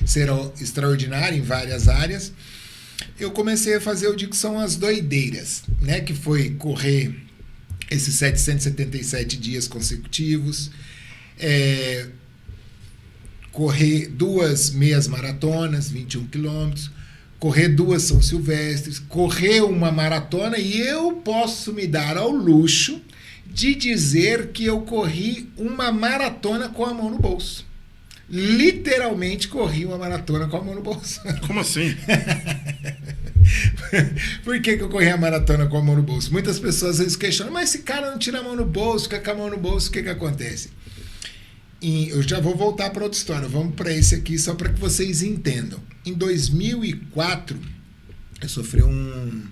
Speaker 3: ser extraordinário em várias áreas. Eu comecei a fazer, eu digo que são as doideiras, né? Que foi correr esses 777 dias consecutivos, correr 2 meias maratonas, 21 quilômetros, correr 2 São Silvestres, correr uma maratona, e eu posso me dar ao luxo de dizer que eu corri uma maratona com a mão no bolso. Literalmente corri uma maratona com a mão no bolso.
Speaker 2: Como assim?
Speaker 3: Por que eu corri a maratona com a mão no bolso? Muitas pessoas às vezes questionam, mas esse cara não tira a mão no bolso, fica com a mão no bolso, o que acontece? E eu já vou voltar para outra história, vamos para esse aqui só para que vocês entendam. Em 2004, eu sofri um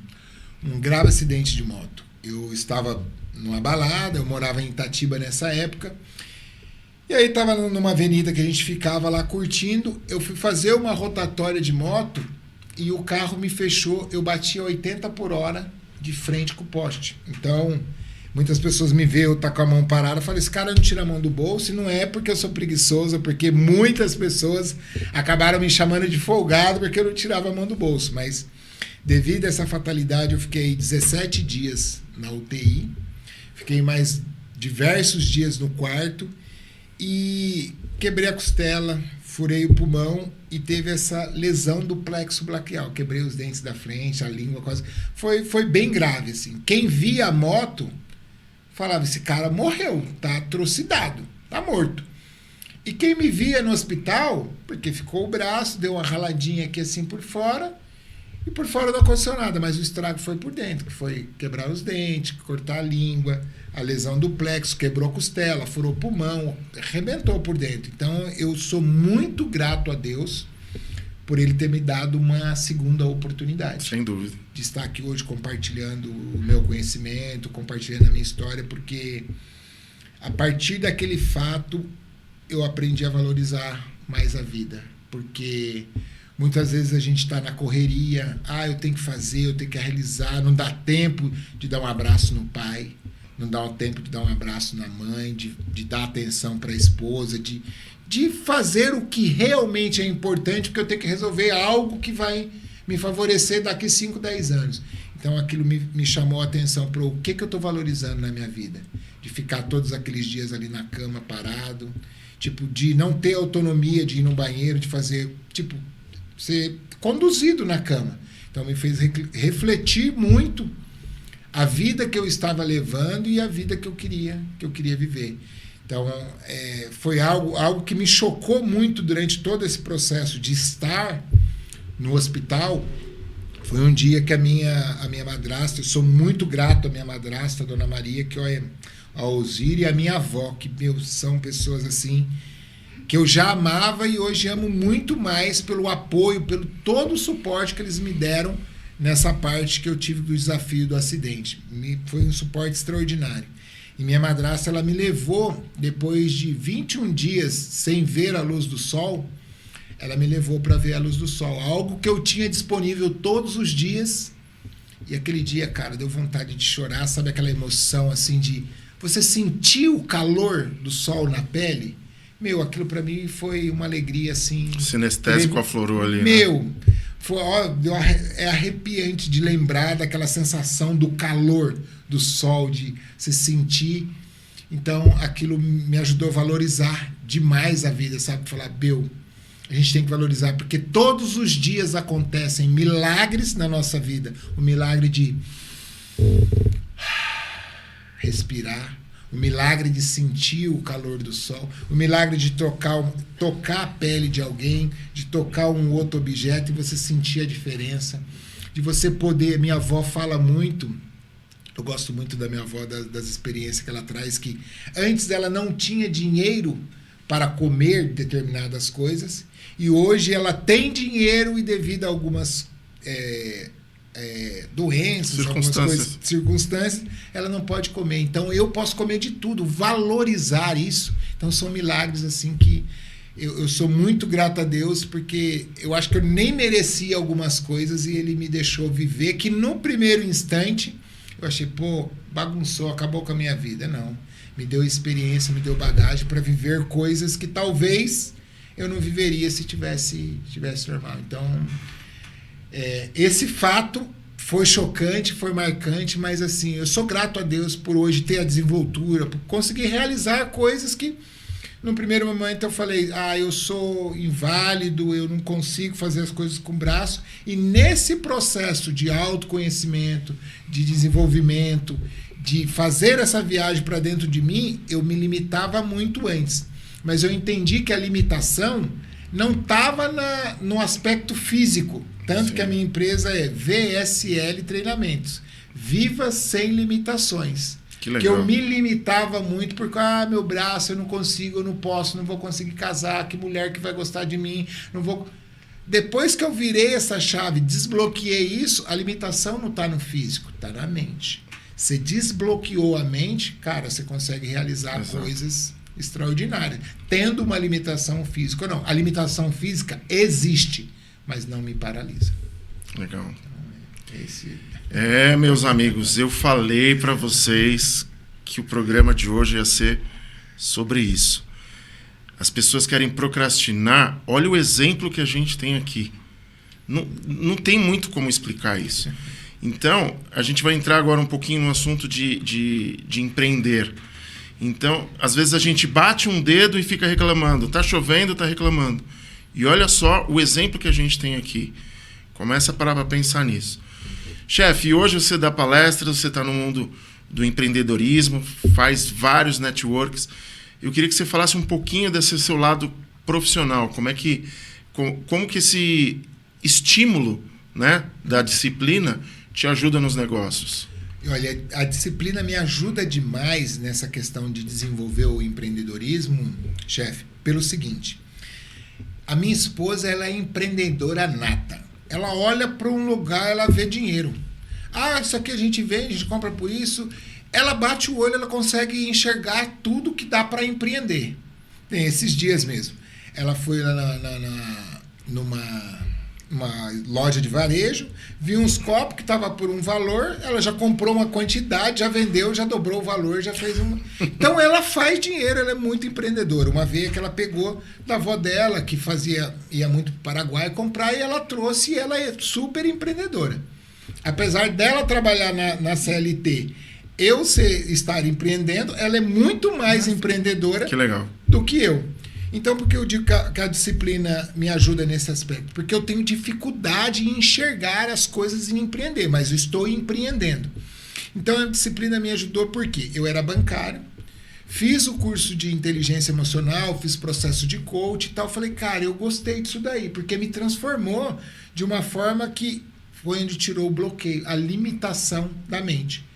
Speaker 3: grave acidente de moto. Eu estava numa balada, eu morava em Itatiba nessa época, e aí estava numa avenida que a gente ficava lá curtindo, eu fui fazer uma rotatória de moto e o carro me fechou, eu bati a 80 por hora de frente com o poste. Então, muitas pessoas me veem, eu tá com a mão parada, eu falo, esse cara não tira a mão do bolso, e não é porque eu sou preguiçoso, é porque muitas pessoas acabaram me chamando de folgado porque eu não tirava a mão do bolso. Mas, devido a essa fatalidade, eu fiquei 17 dias na UTI, Fiquei mais diversos dias no quarto e quebrei a costela, furei o pulmão e teve essa lesão do plexo braquial. Quebrei os dentes da frente, a língua quase. Foi bem grave, assim. Quem via a moto falava, esse cara morreu, tá atrocidado, tá morto. E quem me via no hospital, porque ficou o braço, deu uma raladinha aqui assim por fora, e por fora não aconteceu nada, mas o estrago foi por dentro, que foi quebrar os dentes, cortar a língua, a lesão do plexo, quebrou a costela, furou o pulmão, arrebentou por dentro. Então eu sou muito grato a Deus por Ele ter me dado uma segunda oportunidade.
Speaker 2: Sem dúvida.
Speaker 3: De estar aqui hoje compartilhando o meu conhecimento, compartilhando a minha história, porque a partir daquele fato eu aprendi a valorizar mais a vida, porque muitas vezes a gente está na correria, eu tenho que fazer, eu tenho que realizar, não dá tempo de dar um abraço no pai, não dá tempo de dar um abraço na mãe, de dar atenção para a esposa, de fazer o que realmente é importante, porque eu tenho que resolver algo que vai me favorecer daqui 5, 10 anos. Então aquilo me chamou a atenção para o que eu estou valorizando na minha vida, de ficar todos aqueles dias ali na cama parado, tipo, de não ter autonomia de ir no banheiro, de fazer, tipo, ser conduzido na cama. Então me fez refletir muito a vida que eu estava levando e a vida que eu queria viver. Então foi algo que me chocou muito durante todo esse processo de estar no hospital. Foi um dia que a minha madrasta, eu sou muito grato à minha madrasta, a Dona Maria, que é a Alzira, e a minha avó, que são pessoas assim que eu já amava e hoje amo muito mais pelo apoio, pelo todo o suporte que eles me deram nessa parte que eu tive do desafio do acidente. Foi um suporte extraordinário. E minha madrasta, ela me levou, depois de 21 dias sem ver a luz do sol, ela me levou para ver a luz do sol. Algo que eu tinha disponível todos os dias. E aquele dia, cara, deu vontade de chorar. Sabe aquela emoção assim de você sentir o calor do sol na pele? Meu, aquilo para mim foi uma alegria assim.
Speaker 2: Sinestésico aflorou ali.
Speaker 3: Meu, né? É arrepiante de lembrar daquela sensação do calor do sol, de se sentir. Então, aquilo me ajudou a valorizar demais a vida, sabe? Falar, a gente tem que valorizar, porque todos os dias acontecem milagres na nossa vida. O milagre de respirar, o milagre de sentir o calor do sol, o milagre de tocar a pele de alguém, de tocar um outro objeto e você sentir a diferença, de você poder... Minha avó fala muito, eu gosto muito da minha avó, das experiências que ela traz, que antes ela não tinha dinheiro para comer determinadas coisas e hoje ela tem dinheiro e devido a algumas... doenças, algumas circunstâncias, ela não pode comer. Então eu posso comer de tudo, valorizar isso. Então são milagres assim que eu sou muito grato a Deus, porque eu acho que eu nem merecia algumas coisas e Ele me deixou viver, que no primeiro instante eu achei, bagunçou, acabou com a minha vida. Não, me deu experiência, me deu bagagem para viver coisas que talvez eu não viveria se tivesse normal. Então esse fato foi chocante, foi marcante, mas assim, eu sou grato a Deus por hoje ter a desenvoltura, por conseguir realizar coisas que no primeiro momento eu falei, eu sou inválido, eu não consigo fazer as coisas com o braço, e nesse processo de autoconhecimento, de desenvolvimento, de fazer essa viagem para dentro de mim, eu me limitava muito antes, mas eu entendi que a limitação não estava no aspecto físico. Tanto Sim. que a minha empresa é VSL Treinamentos. Viva sem limitações. Que legal. Que eu me limitava muito porque, meu braço, eu não consigo, eu não posso, não vou conseguir casar, que mulher que vai gostar de mim, não vou... Depois que eu virei essa chave, desbloqueei isso, a limitação não está no físico, está na mente. Você desbloqueou a mente, cara, você consegue realizar Exato. Coisas extraordinárias. Tendo uma limitação física ou não. A limitação física existe, mas não me paralisa.
Speaker 2: Legal. Então, meus amigos, eu falei para vocês que o programa de hoje ia ser sobre isso. As pessoas querem procrastinar. Olha o exemplo que a gente tem aqui. Não tem muito como explicar isso. Então, a gente vai entrar agora um pouquinho no assunto de empreender. Então, às vezes a gente bate um dedo e fica reclamando. Tá chovendo, tá reclamando. E olha só o exemplo que a gente tem aqui. Começa a parar para pensar nisso. Chefe, hoje você dá palestras, você está no mundo do empreendedorismo, faz vários networks. Eu queria que você falasse um pouquinho desse seu lado profissional. Como que esse estímulo, né, da disciplina te ajuda nos negócios?
Speaker 3: Olha, a disciplina me ajuda demais nessa questão de desenvolver o empreendedorismo, chefe, pelo seguinte. A minha esposa, ela é empreendedora nata. Ela olha para um lugar, ela vê dinheiro. Ah, isso aqui a gente vende, a gente compra por isso. Ela bate o olho, ela consegue enxergar tudo que dá para empreender. Tem esses dias mesmo. Ela foi lá numa loja de varejo, viu uns copos que estava por um valor, ela já comprou uma quantidade, já vendeu, já dobrou o valor, já fez uma... Então ela faz dinheiro, ela é muito empreendedora. Uma vez que ela pegou da avó dela, que ia muito para o Paraguai comprar, e ela trouxe, e ela é super empreendedora. Apesar dela trabalhar na CLT, estar empreendendo, ela é muito mais empreendedora do que eu. Então, por que eu digo que a disciplina me ajuda nesse aspecto? Porque eu tenho dificuldade em enxergar as coisas e empreender, mas eu estou empreendendo. Então, a disciplina me ajudou porque eu era bancário, fiz o curso de inteligência emocional, fiz processo de coach e tal. Falei, cara, eu gostei disso daí, porque me transformou de uma forma que foi onde tirou o bloqueio, a limitação da mente.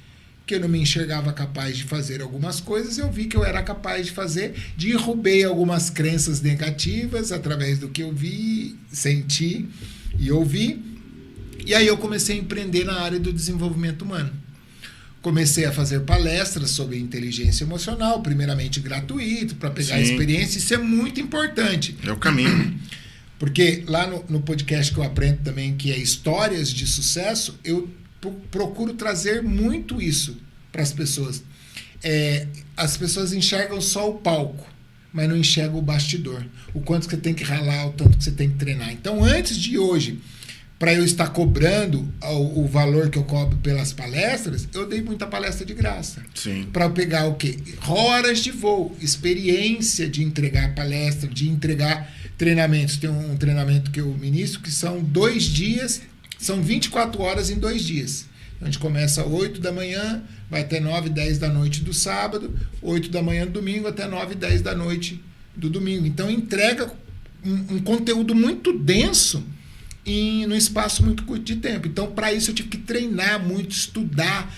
Speaker 3: Que eu não me enxergava capaz de fazer algumas coisas, eu vi que eu era capaz de fazer, derrubei algumas crenças negativas através do que eu vi, senti e ouvi, e aí eu comecei a empreender na área do desenvolvimento humano. Comecei a fazer palestras sobre inteligência emocional, primeiramente gratuito, para pegar experiência, isso é muito importante.
Speaker 2: É o caminho.
Speaker 3: Porque lá no podcast que eu aprendo também, que é Histórias de Sucesso, eu procuro trazer muito isso para as pessoas. As pessoas enxergam só o palco, mas não enxergam o bastidor. O quanto que você tem que ralar, o tanto que você tem que treinar. Então, antes de hoje, para eu estar cobrando o valor que eu cobro pelas palestras, eu dei muita palestra de graça. Para eu pegar o quê? Horas de voo, experiência de entregar palestra, de entregar treinamentos. Tem um treinamento que eu ministro que são 2 dias. São 24 horas em 2 dias. A gente começa às 8 da manhã, vai até 9, 10 da noite do sábado, 8 da manhã do domingo até 9, 10 da noite do domingo. Então, entrega um conteúdo muito denso num espaço muito curto de tempo. Então, para isso, eu tive que treinar muito, estudar.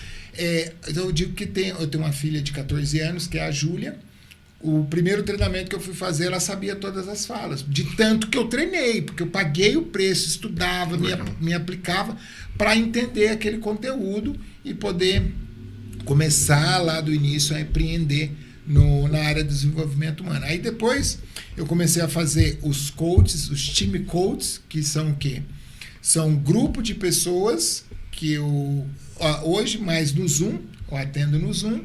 Speaker 3: Eu digo que eu tenho uma filha de 14 anos, que é a Júlia. O primeiro treinamento que eu fui fazer, ela sabia todas as falas, de tanto que eu treinei, porque eu paguei o preço, estudava, me aplicava para entender aquele conteúdo e poder começar lá do início a empreender na área do desenvolvimento humano. Aí depois eu comecei a fazer os coaches, os time coaches, que são o quê? São um grupo de pessoas que eu, hoje mais no Zoom, eu atendo no Zoom,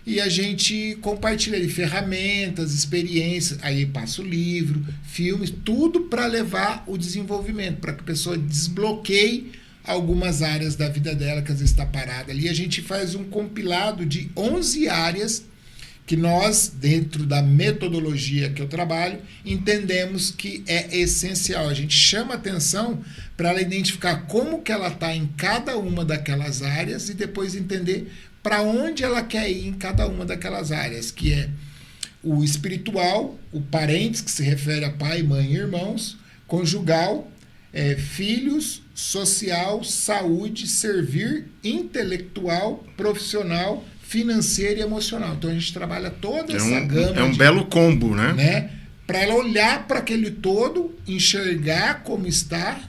Speaker 3: e a gente compartilha ali ferramentas, experiências, aí passo livro, filmes, tudo para levar o desenvolvimento, para que a pessoa desbloqueie algumas áreas da vida dela, que às vezes está parada ali. A gente faz um compilado de 11 áreas que nós, dentro da metodologia que eu trabalho, entendemos que é essencial. A gente chama atenção para ela identificar como que ela está em cada uma daquelas áreas e depois entender para onde ela quer ir em cada uma daquelas áreas, que é o espiritual, o parentes, que se refere a pai, mãe e irmãos, conjugal, filhos, social, saúde, servir, intelectual, profissional, financeiro e emocional. Então a gente trabalha toda essa gama.
Speaker 2: É um belo combo, né?
Speaker 3: Para ela olhar para aquele todo, enxergar como está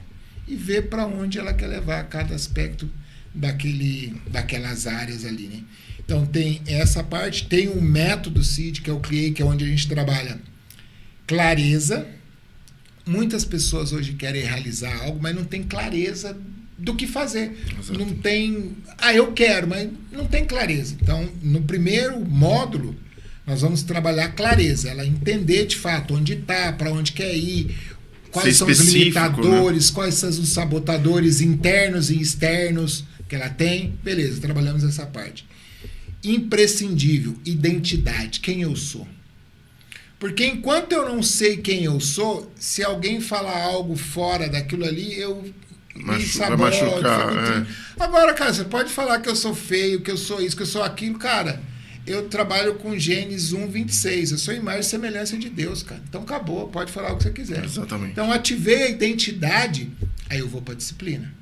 Speaker 3: e ver para onde ela quer levar cada aspecto daquelas áreas ali, né? Então tem essa parte, tem um método CID que eu criei, que é onde a gente trabalha clareza. Muitas pessoas hoje querem realizar algo, mas não tem clareza do que fazer. Exato. Não tem, eu quero, mas não tem clareza. Então, no primeiro módulo, nós vamos trabalhar clareza, ela entender de fato onde está, para onde quer ir, quais são os limitadores, né? Quais são os sabotadores internos e externos que ela tem, beleza, trabalhamos essa parte. Imprescindível, identidade, quem eu sou. Porque enquanto eu não sei quem eu sou, se alguém falar algo fora daquilo ali, eu me saboto.
Speaker 2: Vai machucar.
Speaker 3: Agora, cara, você pode falar que eu sou feio, que eu sou isso, que eu sou aquilo, cara. Eu trabalho com Gênesis 1:26. Eu sou imagem e semelhança de Deus, cara. Então acabou, pode falar o que você quiser.
Speaker 2: Exatamente.
Speaker 3: Então ativei a identidade, aí eu vou para a disciplina.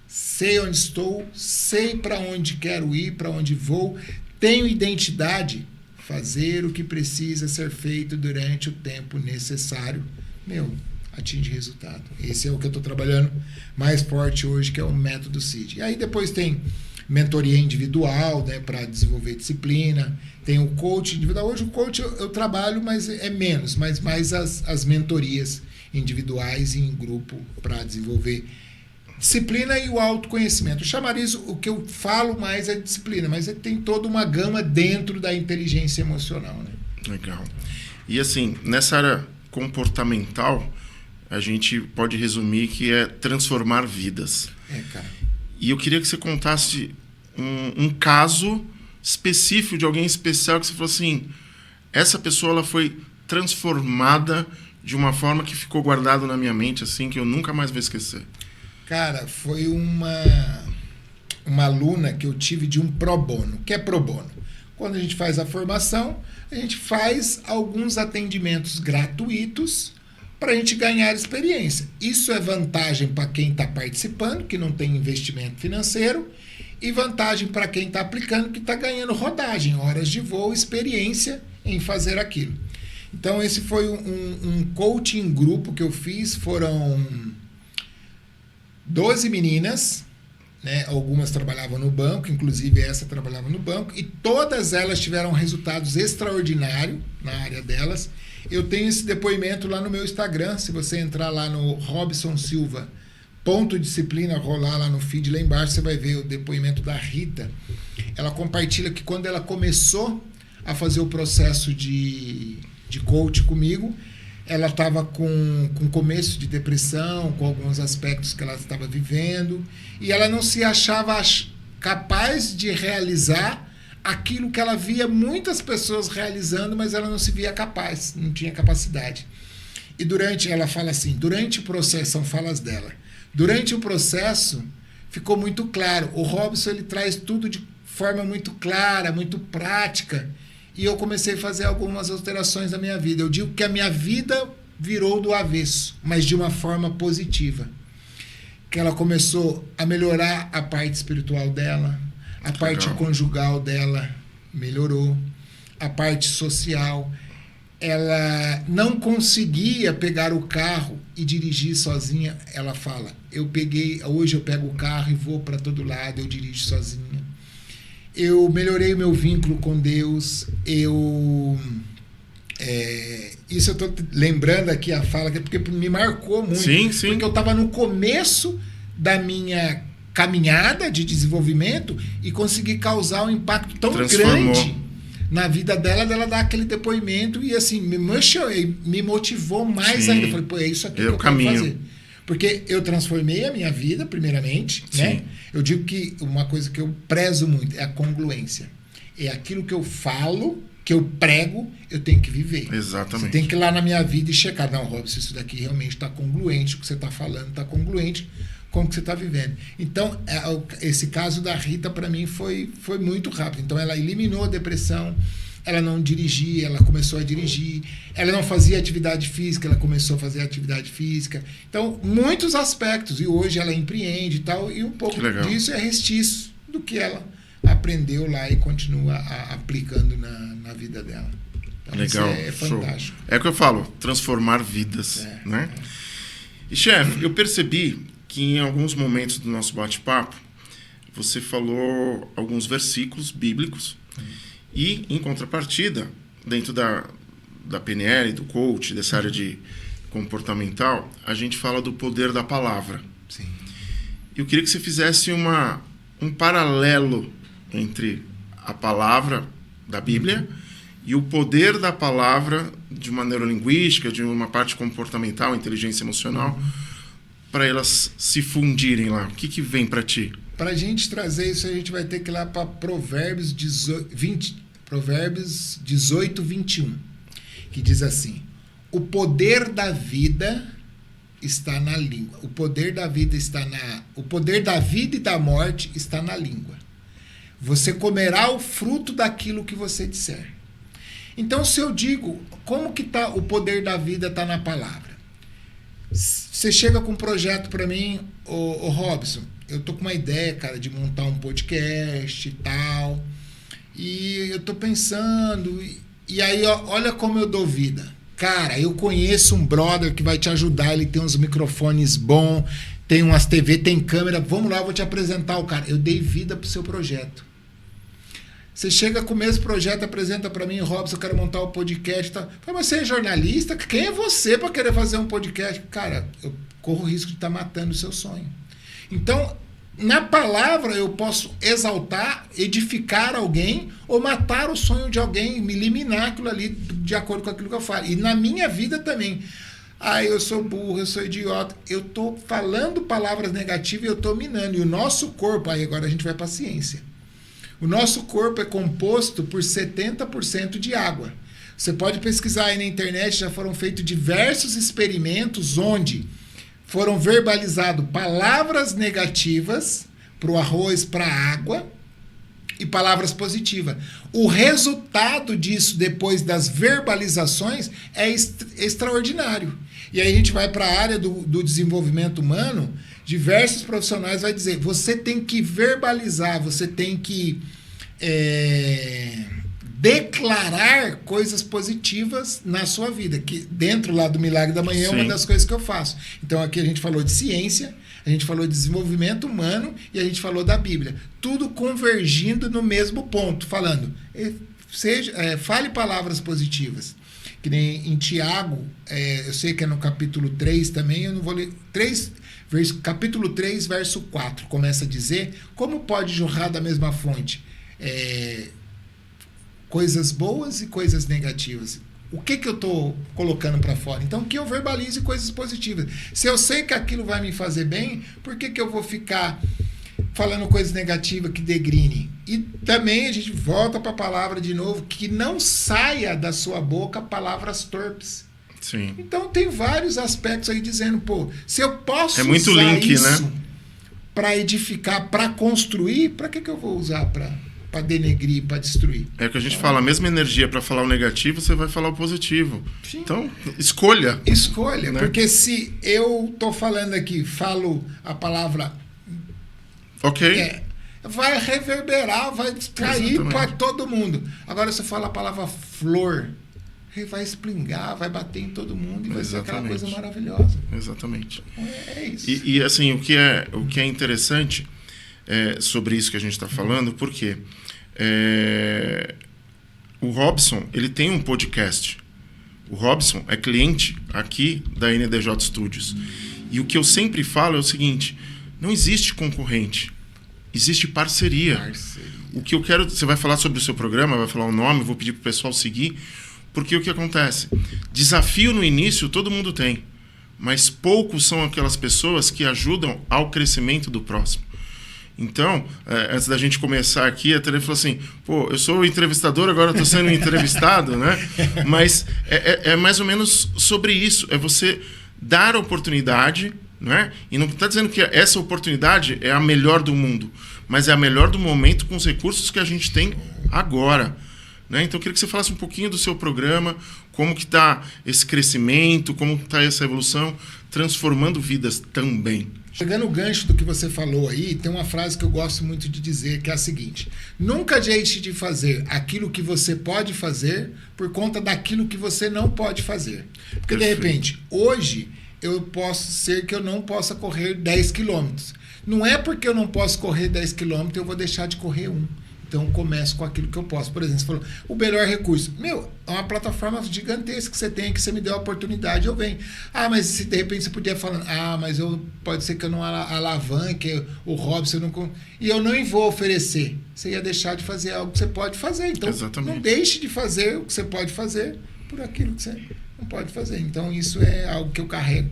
Speaker 3: Sei onde estou, sei para onde quero ir, para onde vou, tenho identidade, fazer o que precisa ser feito durante o tempo necessário, atinge resultado. Esse é o que eu estou trabalhando mais forte hoje, que é o método CID. E aí depois tem mentoria individual, né, para desenvolver disciplina, tem o coach individual. Hoje o coach eu trabalho, mas é menos, mas mais as mentorias individuais e em grupo para desenvolver disciplina e o autoconhecimento. Eu chamaria isso, o que eu falo mais é disciplina, mas tem toda uma gama dentro da inteligência emocional, né?
Speaker 2: Legal. E assim, nessa área comportamental, a gente pode resumir que é transformar vidas.
Speaker 3: Cara.
Speaker 2: E eu queria que você contasse um caso específico de alguém especial que você falou assim, essa pessoa ela foi transformada de uma forma que ficou guardado na minha mente, assim, que eu nunca mais vou esquecer.
Speaker 3: Cara, foi uma aluna que eu tive de um pro bono. O que é pro bono? Quando a gente faz a formação, a gente faz alguns atendimentos gratuitos para a gente ganhar experiência. Isso é vantagem para quem está participando, que não tem investimento financeiro, e vantagem para quem está aplicando, que está ganhando rodagem, horas de voo, experiência em fazer aquilo. Então, esse foi um coaching grupo que eu fiz, foram 12 meninas, né? Algumas trabalhavam no banco, inclusive essa trabalhava no banco, e todas elas tiveram resultados extraordinários na área delas. Eu tenho esse depoimento lá no meu Instagram, se você entrar lá no Robson Silva, .disciplina, rolar lá no feed lá embaixo, você vai ver o depoimento da Rita. Ela compartilha que quando ela começou a fazer o processo de coach comigo, ela estava com começo de depressão, com alguns aspectos que ela estava vivendo, e ela não se achava capaz de realizar aquilo que ela via muitas pessoas realizando, mas ela não se via capaz, não tinha capacidade. E ela fala assim, durante o processo, são falas dela, durante o processo ficou muito claro, o Robson ele traz tudo de forma muito clara, muito prática, e eu comecei a fazer algumas alterações na minha vida. Eu digo que a minha vida virou do avesso, mas de uma forma positiva. Que ela começou a melhorar a parte espiritual dela, a parte conjugal dela melhorou, a parte social. Ela não conseguia pegar o carro e dirigir sozinha. Ela fala, hoje eu pego o carro e vou para todo lado, eu dirijo sozinha. Eu melhorei meu vínculo com Deus, isso eu estou lembrando aqui a fala, porque me marcou muito.
Speaker 2: Sim.
Speaker 3: Porque eu estava no começo da minha caminhada de desenvolvimento e consegui causar um impacto tão grande na vida dela dar aquele depoimento e assim, me motivou mais ainda. Eu falei, é isso aqui que eu quero fazer. Porque eu transformei a minha vida, primeiramente, né? Eu digo que uma coisa que eu prezo muito é a congruência. É aquilo que eu falo, que eu prego, eu tenho que viver.
Speaker 2: Exatamente.
Speaker 3: Você tem que ir lá na minha vida e checar. Não, Robson, isso daqui realmente está congruente, o que você está falando está congruente com o que você está vivendo. Então, esse caso da Rita, para mim, foi muito rápido. Então, ela eliminou a depressão, ela não dirigia, ela começou a dirigir, ela não fazia atividade física, ela começou a fazer atividade física. Então, muitos aspectos, e hoje ela empreende e tal, e um pouco disso é restício do que ela aprendeu lá e continua aplicando na vida dela. Então,
Speaker 2: legal,
Speaker 3: isso é fantástico.
Speaker 2: É o que eu falo, transformar vidas, né? E, chefe, eu percebi que em alguns momentos do nosso bate-papo, você falou alguns versículos bíblicos, e, em contrapartida, dentro da PNL, do coach, dessa área de comportamental, a gente fala do poder da palavra.
Speaker 3: Sim.
Speaker 2: Eu queria que você fizesse um paralelo entre a palavra da Bíblia e o poder da palavra de uma neurolinguística, de uma parte comportamental, inteligência emocional, para elas se fundirem lá. O que vem para ti?
Speaker 3: Para a gente trazer isso, a gente vai ter que ir lá para Provérbios 18, 21, que diz assim: o poder da vida está na língua. O poder da vida e da morte está na língua. Você comerá o fruto daquilo que você disser. Então, se eu digo, como que tá o poder da vida está na palavra? Você chega com um projeto para mim, ô Robson, eu tô com uma ideia, cara, de montar um podcast e tal, e eu tô pensando, e aí, ó, olha como eu dou vida. Cara, eu conheço um brother que vai te ajudar, ele tem uns microfones bons, tem umas TV, tem câmera, vamos lá, eu vou te apresentar o cara. Eu dei vida pro seu projeto. Você chega com o mesmo projeto, apresenta para mim, Robson, eu quero montar um podcast. Tá? Mas você é jornalista? Quem é você para querer fazer um podcast? Cara, eu corro o risco de estar matando o seu sonho. Então, na palavra eu posso exaltar, edificar alguém ou matar o sonho de alguém, me eliminar aquilo ali de acordo com aquilo que eu falo. E na minha vida também. Ah, eu sou burro, eu sou idiota. Eu estou falando palavras negativas e eu estou minando. E o nosso corpo, aí agora a gente vai para a ciência. O nosso corpo é composto por 70% de água. Você pode pesquisar aí na internet, já foram feitos diversos experimentos onde foram verbalizadas palavras negativas para o arroz, para a água, e palavras positivas. O resultado disso, depois das verbalizações, é extraordinário. E aí a gente vai para a área do desenvolvimento humano, diversos profissionais vão dizer, você tem que verbalizar, você tem que declarar coisas positivas na sua vida, que dentro lá do Milagre da Manhã é uma das coisas que eu faço. Então aqui a gente falou de ciência, a gente falou de desenvolvimento humano e a gente falou da Bíblia. Tudo convergindo no mesmo ponto, falando, fale palavras positivas. Que nem em Tiago, eu sei que é no capítulo 3 também, eu não vou ler, capítulo 3, verso 4, começa a dizer, como pode jorrar da mesma fonte coisas boas e coisas negativas? O que eu estou colocando para fora? Então, que eu verbalize coisas positivas. Se eu sei que aquilo vai me fazer bem, por que eu vou ficar falando coisas negativas que degrine? E também a gente volta para a palavra de novo, que não saia da sua boca palavras torpes.
Speaker 2: Sim.
Speaker 3: Então, tem vários aspectos aí dizendo, se eu posso
Speaker 2: muito
Speaker 3: usar
Speaker 2: link,
Speaker 3: isso,
Speaker 2: né?
Speaker 3: Para edificar, para construir, para que eu vou usar para denegrir, para destruir?
Speaker 2: É o que a gente fala, a mesma energia para falar o negativo, você vai falar o positivo.
Speaker 3: Sim.
Speaker 2: Então, escolha.
Speaker 3: Escolha,
Speaker 2: né?
Speaker 3: Porque se eu tô falando aqui, falo a palavra...
Speaker 2: Ok.
Speaker 3: Vai reverberar, vai cair para todo mundo. Agora, se eu falar a palavra flor, vai espingar, vai bater em todo mundo e vai ser aquela coisa maravilhosa.
Speaker 2: Exatamente.
Speaker 3: É isso.
Speaker 2: E assim, o que é interessante sobre isso que a gente está falando, porque o Robson, ele tem um podcast. O Robson é cliente aqui da NDJ Studios. E o que eu sempre falo é o seguinte, não existe concorrente, existe parceria. O que eu quero, você vai falar sobre o seu programa, vai falar o nome, vou pedir para o pessoal seguir, porque o que acontece? Desafio no início todo mundo tem, mas poucos são aquelas pessoas que ajudam ao crescimento do próximo. Então, antes da gente começar aqui, a Tele falou assim, eu sou o entrevistador, agora estou sendo entrevistado, né? Mas é mais ou menos sobre isso, é você dar a oportunidade, né? E não está dizendo que essa oportunidade é a melhor do mundo, mas é a melhor do momento com os recursos que a gente tem agora. Né? Então, eu queria que você falasse um pouquinho do seu programa, como que está esse crescimento, como está essa evolução, transformando vidas também.
Speaker 3: Chegando o gancho do que você falou aí, tem uma frase que eu gosto muito de dizer, que é a seguinte: nunca deixe de fazer aquilo que você pode fazer por conta daquilo que você não pode fazer. Porque, Perfeito. De repente, hoje eu posso ser que eu não possa correr 10 quilômetros. Não é porque eu não posso correr 10 quilômetros eu vou deixar de correr 1. Então, eu começo com aquilo que eu posso. Por exemplo, você falou, o melhor recurso. É uma plataforma gigantesca que você tem, que você me deu a oportunidade, eu venho. Mas se de repente você podia falar, mas pode ser que eu não alavanque o Robson, e eu não vou oferecer. Você ia deixar de fazer algo que você pode fazer. Então, Exatamente. Não deixe de fazer o que você pode fazer por aquilo que você não pode fazer. Então, isso é algo que eu carrego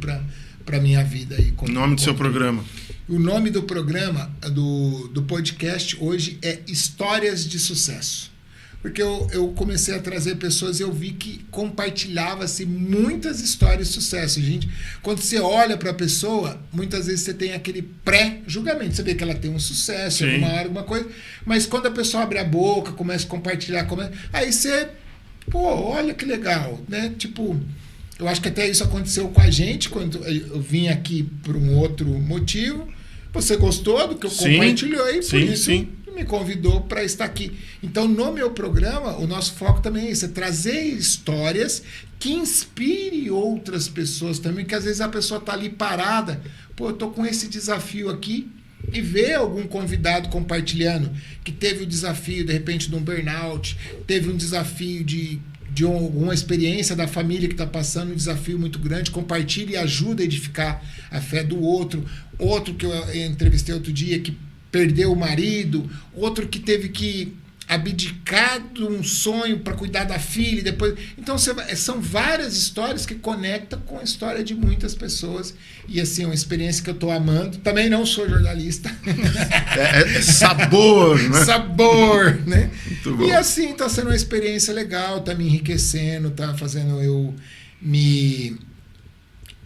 Speaker 3: para minha vida. Aí,
Speaker 2: O nome do seu programa?
Speaker 3: O nome do programa, do podcast hoje é Histórias de Sucesso. Porque eu comecei a trazer pessoas e eu vi que compartilhava-se muitas histórias de sucesso. Gente, quando você olha para a pessoa, muitas vezes você tem aquele pré-julgamento. Você vê que ela tem um sucesso,
Speaker 2: Sim.
Speaker 3: alguma hora, alguma coisa. Mas quando a pessoa abre a boca, começa a compartilhar, aí você... Pô, olha que legal, né? Tipo... Eu acho que até isso aconteceu com a gente quando eu vim aqui por um outro motivo. Você gostou do que eu compartilhei, por isso me convidou para estar aqui. Então, no meu programa, o nosso foco também é isso, é trazer histórias que inspire outras pessoas também, que às vezes a pessoa está ali parada. Pô, eu tô com esse desafio aqui, e ver algum convidado compartilhando que teve o desafio, de repente, de um burnout, teve um desafio de alguma experiência da família que está passando um desafio muito grande, compartilha e ajuda a edificar a fé do outro. Outro que eu entrevistei outro dia que perdeu o marido, outro que teve que abdicar de um sonho para cuidar da filha. Depois, então são várias histórias que conectam com a história de muitas pessoas. E assim, é uma experiência que eu estou amando. Também não sou jornalista.
Speaker 2: É sabor, né?
Speaker 3: Sabor, né?
Speaker 2: Muito bom.
Speaker 3: E assim, está sendo uma experiência legal, está me enriquecendo, está fazendo eu me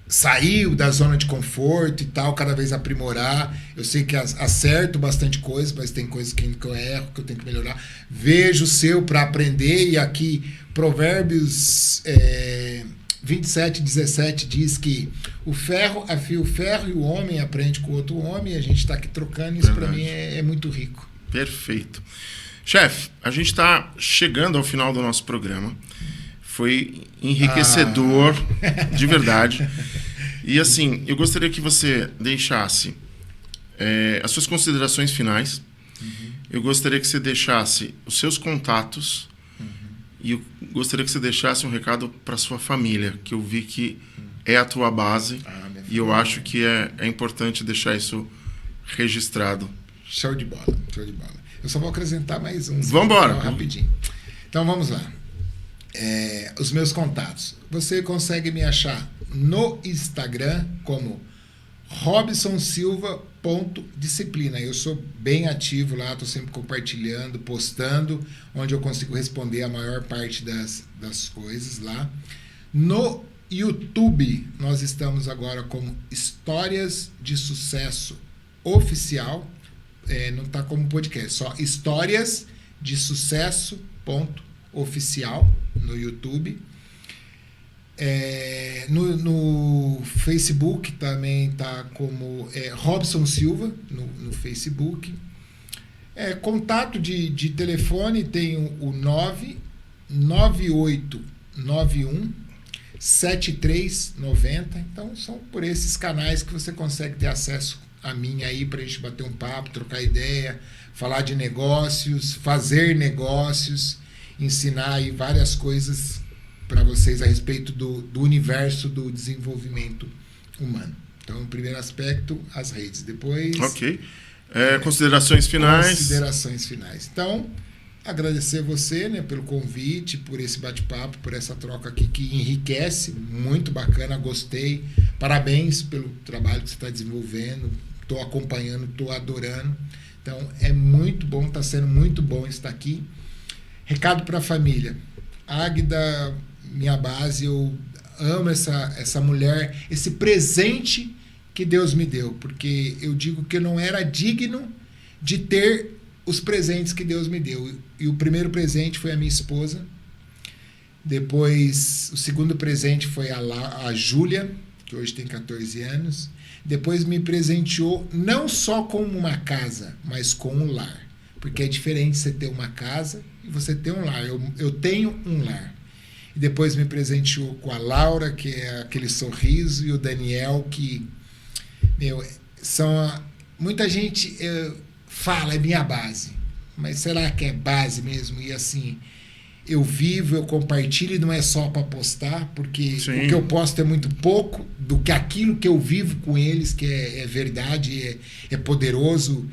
Speaker 3: sair da zona de conforto e tal, cada vez aprimorar. Eu sei que acerto bastante coisa, mas tem coisas que eu erro, que eu tenho que melhorar. Vejo o seu para aprender, e aqui Provérbios 27:17 diz que o ferro afia o ferro e o homem aprende com o outro homem, e a gente está aqui trocando, isso para mim é muito rico.
Speaker 2: Perfeito. Chefe, a gente está chegando ao final do nosso programa. Foi enriquecedor, de verdade. E assim, eu gostaria que você deixasse as suas considerações finais. Uhum. Eu gostaria que você deixasse os seus contatos. Uhum. E eu gostaria que você deixasse um recado para sua família, que eu vi que é a tua base. E eu acho que é importante deixar isso registrado.
Speaker 3: Show de bola, show de bola. Eu só vou acrescentar mais um.
Speaker 2: Vamos embora.
Speaker 3: Rapidinho. Então vamos lá. Os meus contatos. Você consegue me achar no Instagram como robsonsilva.disciplina. Eu sou bem ativo lá, estou sempre compartilhando, postando, onde eu consigo responder a maior parte das coisas lá. No YouTube, nós estamos agora como Histórias de Sucesso Oficial. Não está como podcast, só Histórias de Sucesso.oficial no YouTube. No Facebook também está como Robson Silva no Facebook. Contato de telefone tem o 99891 7390. Então são por esses canais que você consegue ter acesso a mim aí, para a gente bater um papo, trocar ideia, falar de negócios, fazer negócios, ensinar aí várias coisas para vocês a respeito do universo do desenvolvimento humano. Então, o primeiro aspecto, as redes. Depois...
Speaker 2: Ok. Considerações finais.
Speaker 3: Considerações finais. Então, agradecer você, né, pelo convite, por esse bate-papo, por essa troca aqui que enriquece. Muito bacana, gostei. Parabéns pelo trabalho que você está desenvolvendo. Estou acompanhando, estou adorando. Então, é muito bom, está sendo muito bom estar aqui. Recado para a família. Águida, minha base, eu amo essa mulher, esse presente que Deus me deu, porque eu digo que eu não era digno de ter os presentes que Deus me deu. E o primeiro presente foi a minha esposa. Depois, o segundo presente foi a Júlia, que hoje tem 14 anos. Depois me presenteou não só com uma casa, mas com um lar. Porque é diferente você ter uma casa e você ter um lar. Eu tenho um lar. E depois me presenteou com a Laura, que é aquele sorriso, e o Daniel, que... muita gente fala, é minha base. Mas será que é base mesmo? E assim, eu vivo, eu compartilho, e não é só para postar, porque Sim. O que eu posto é muito pouco do que aquilo que eu vivo com eles, que é verdade, é poderoso.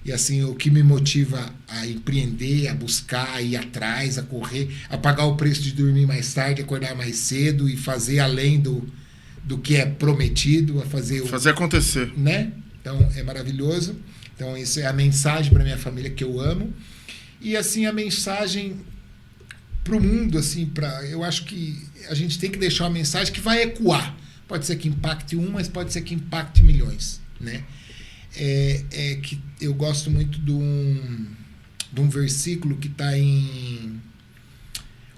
Speaker 3: E assim, o que me motiva a empreender, a buscar, a ir atrás, a correr, a pagar o preço de dormir mais tarde, acordar mais cedo e fazer além do que é prometido, a fazer
Speaker 2: acontecer,
Speaker 3: né? Então é maravilhoso. Então isso é a mensagem para minha família que eu amo. E assim a mensagem para o mundo, assim, eu acho que a gente tem que deixar uma mensagem que vai ecoar. Pode ser que impacte mas pode ser que impacte milhões, né? Que eu gosto muito de um versículo que está em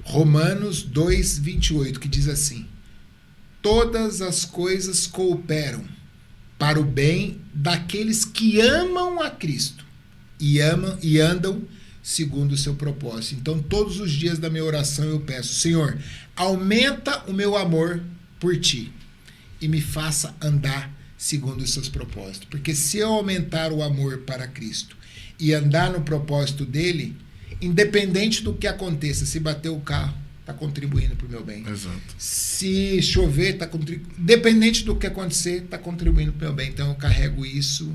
Speaker 3: Romanos 2:28, que diz assim: todas as coisas cooperam para o bem daqueles que amam a Cristo e andam segundo o seu propósito. Então, todos os dias da minha oração eu peço: Senhor, aumenta o meu amor por Ti e me faça andar segundo os seus propósitos. Porque se eu aumentar o amor para Cristo e andar no propósito dele, independente do que aconteça, se bater o carro, está contribuindo para o meu bem.
Speaker 2: Exato.
Speaker 3: Se chover, está contribuindo. Independente do que acontecer, está contribuindo para o meu bem. Então eu carrego isso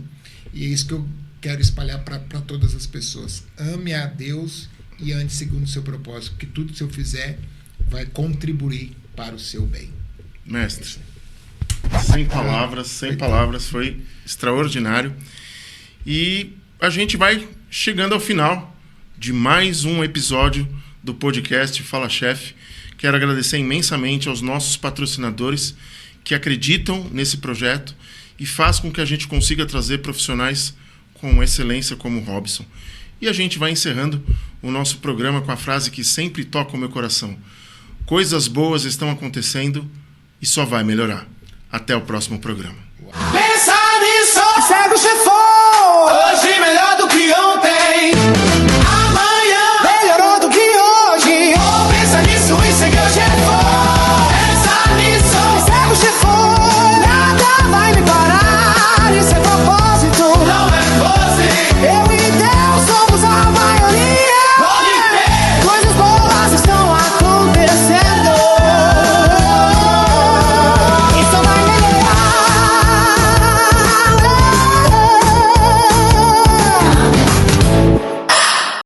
Speaker 3: e é isso que eu quero espalhar para todas as pessoas. Ame a Deus e ande segundo o seu propósito, porque tudo que eu fizer vai contribuir para o seu bem.
Speaker 2: Mestre, sem palavras, foi extraordinário. E a gente vai chegando ao final de mais um episódio do podcast Fala Chef. Quero agradecer imensamente aos nossos patrocinadores que acreditam nesse projeto e faz com que a gente consiga trazer profissionais com excelência como o Robson. E a gente vai encerrando o nosso programa com a frase que sempre toca o meu coração: coisas boas estão acontecendo e só vai melhorar. Até o próximo programa.
Speaker 1: Pensa nisso, cego se for, hoje melhor do que ontem.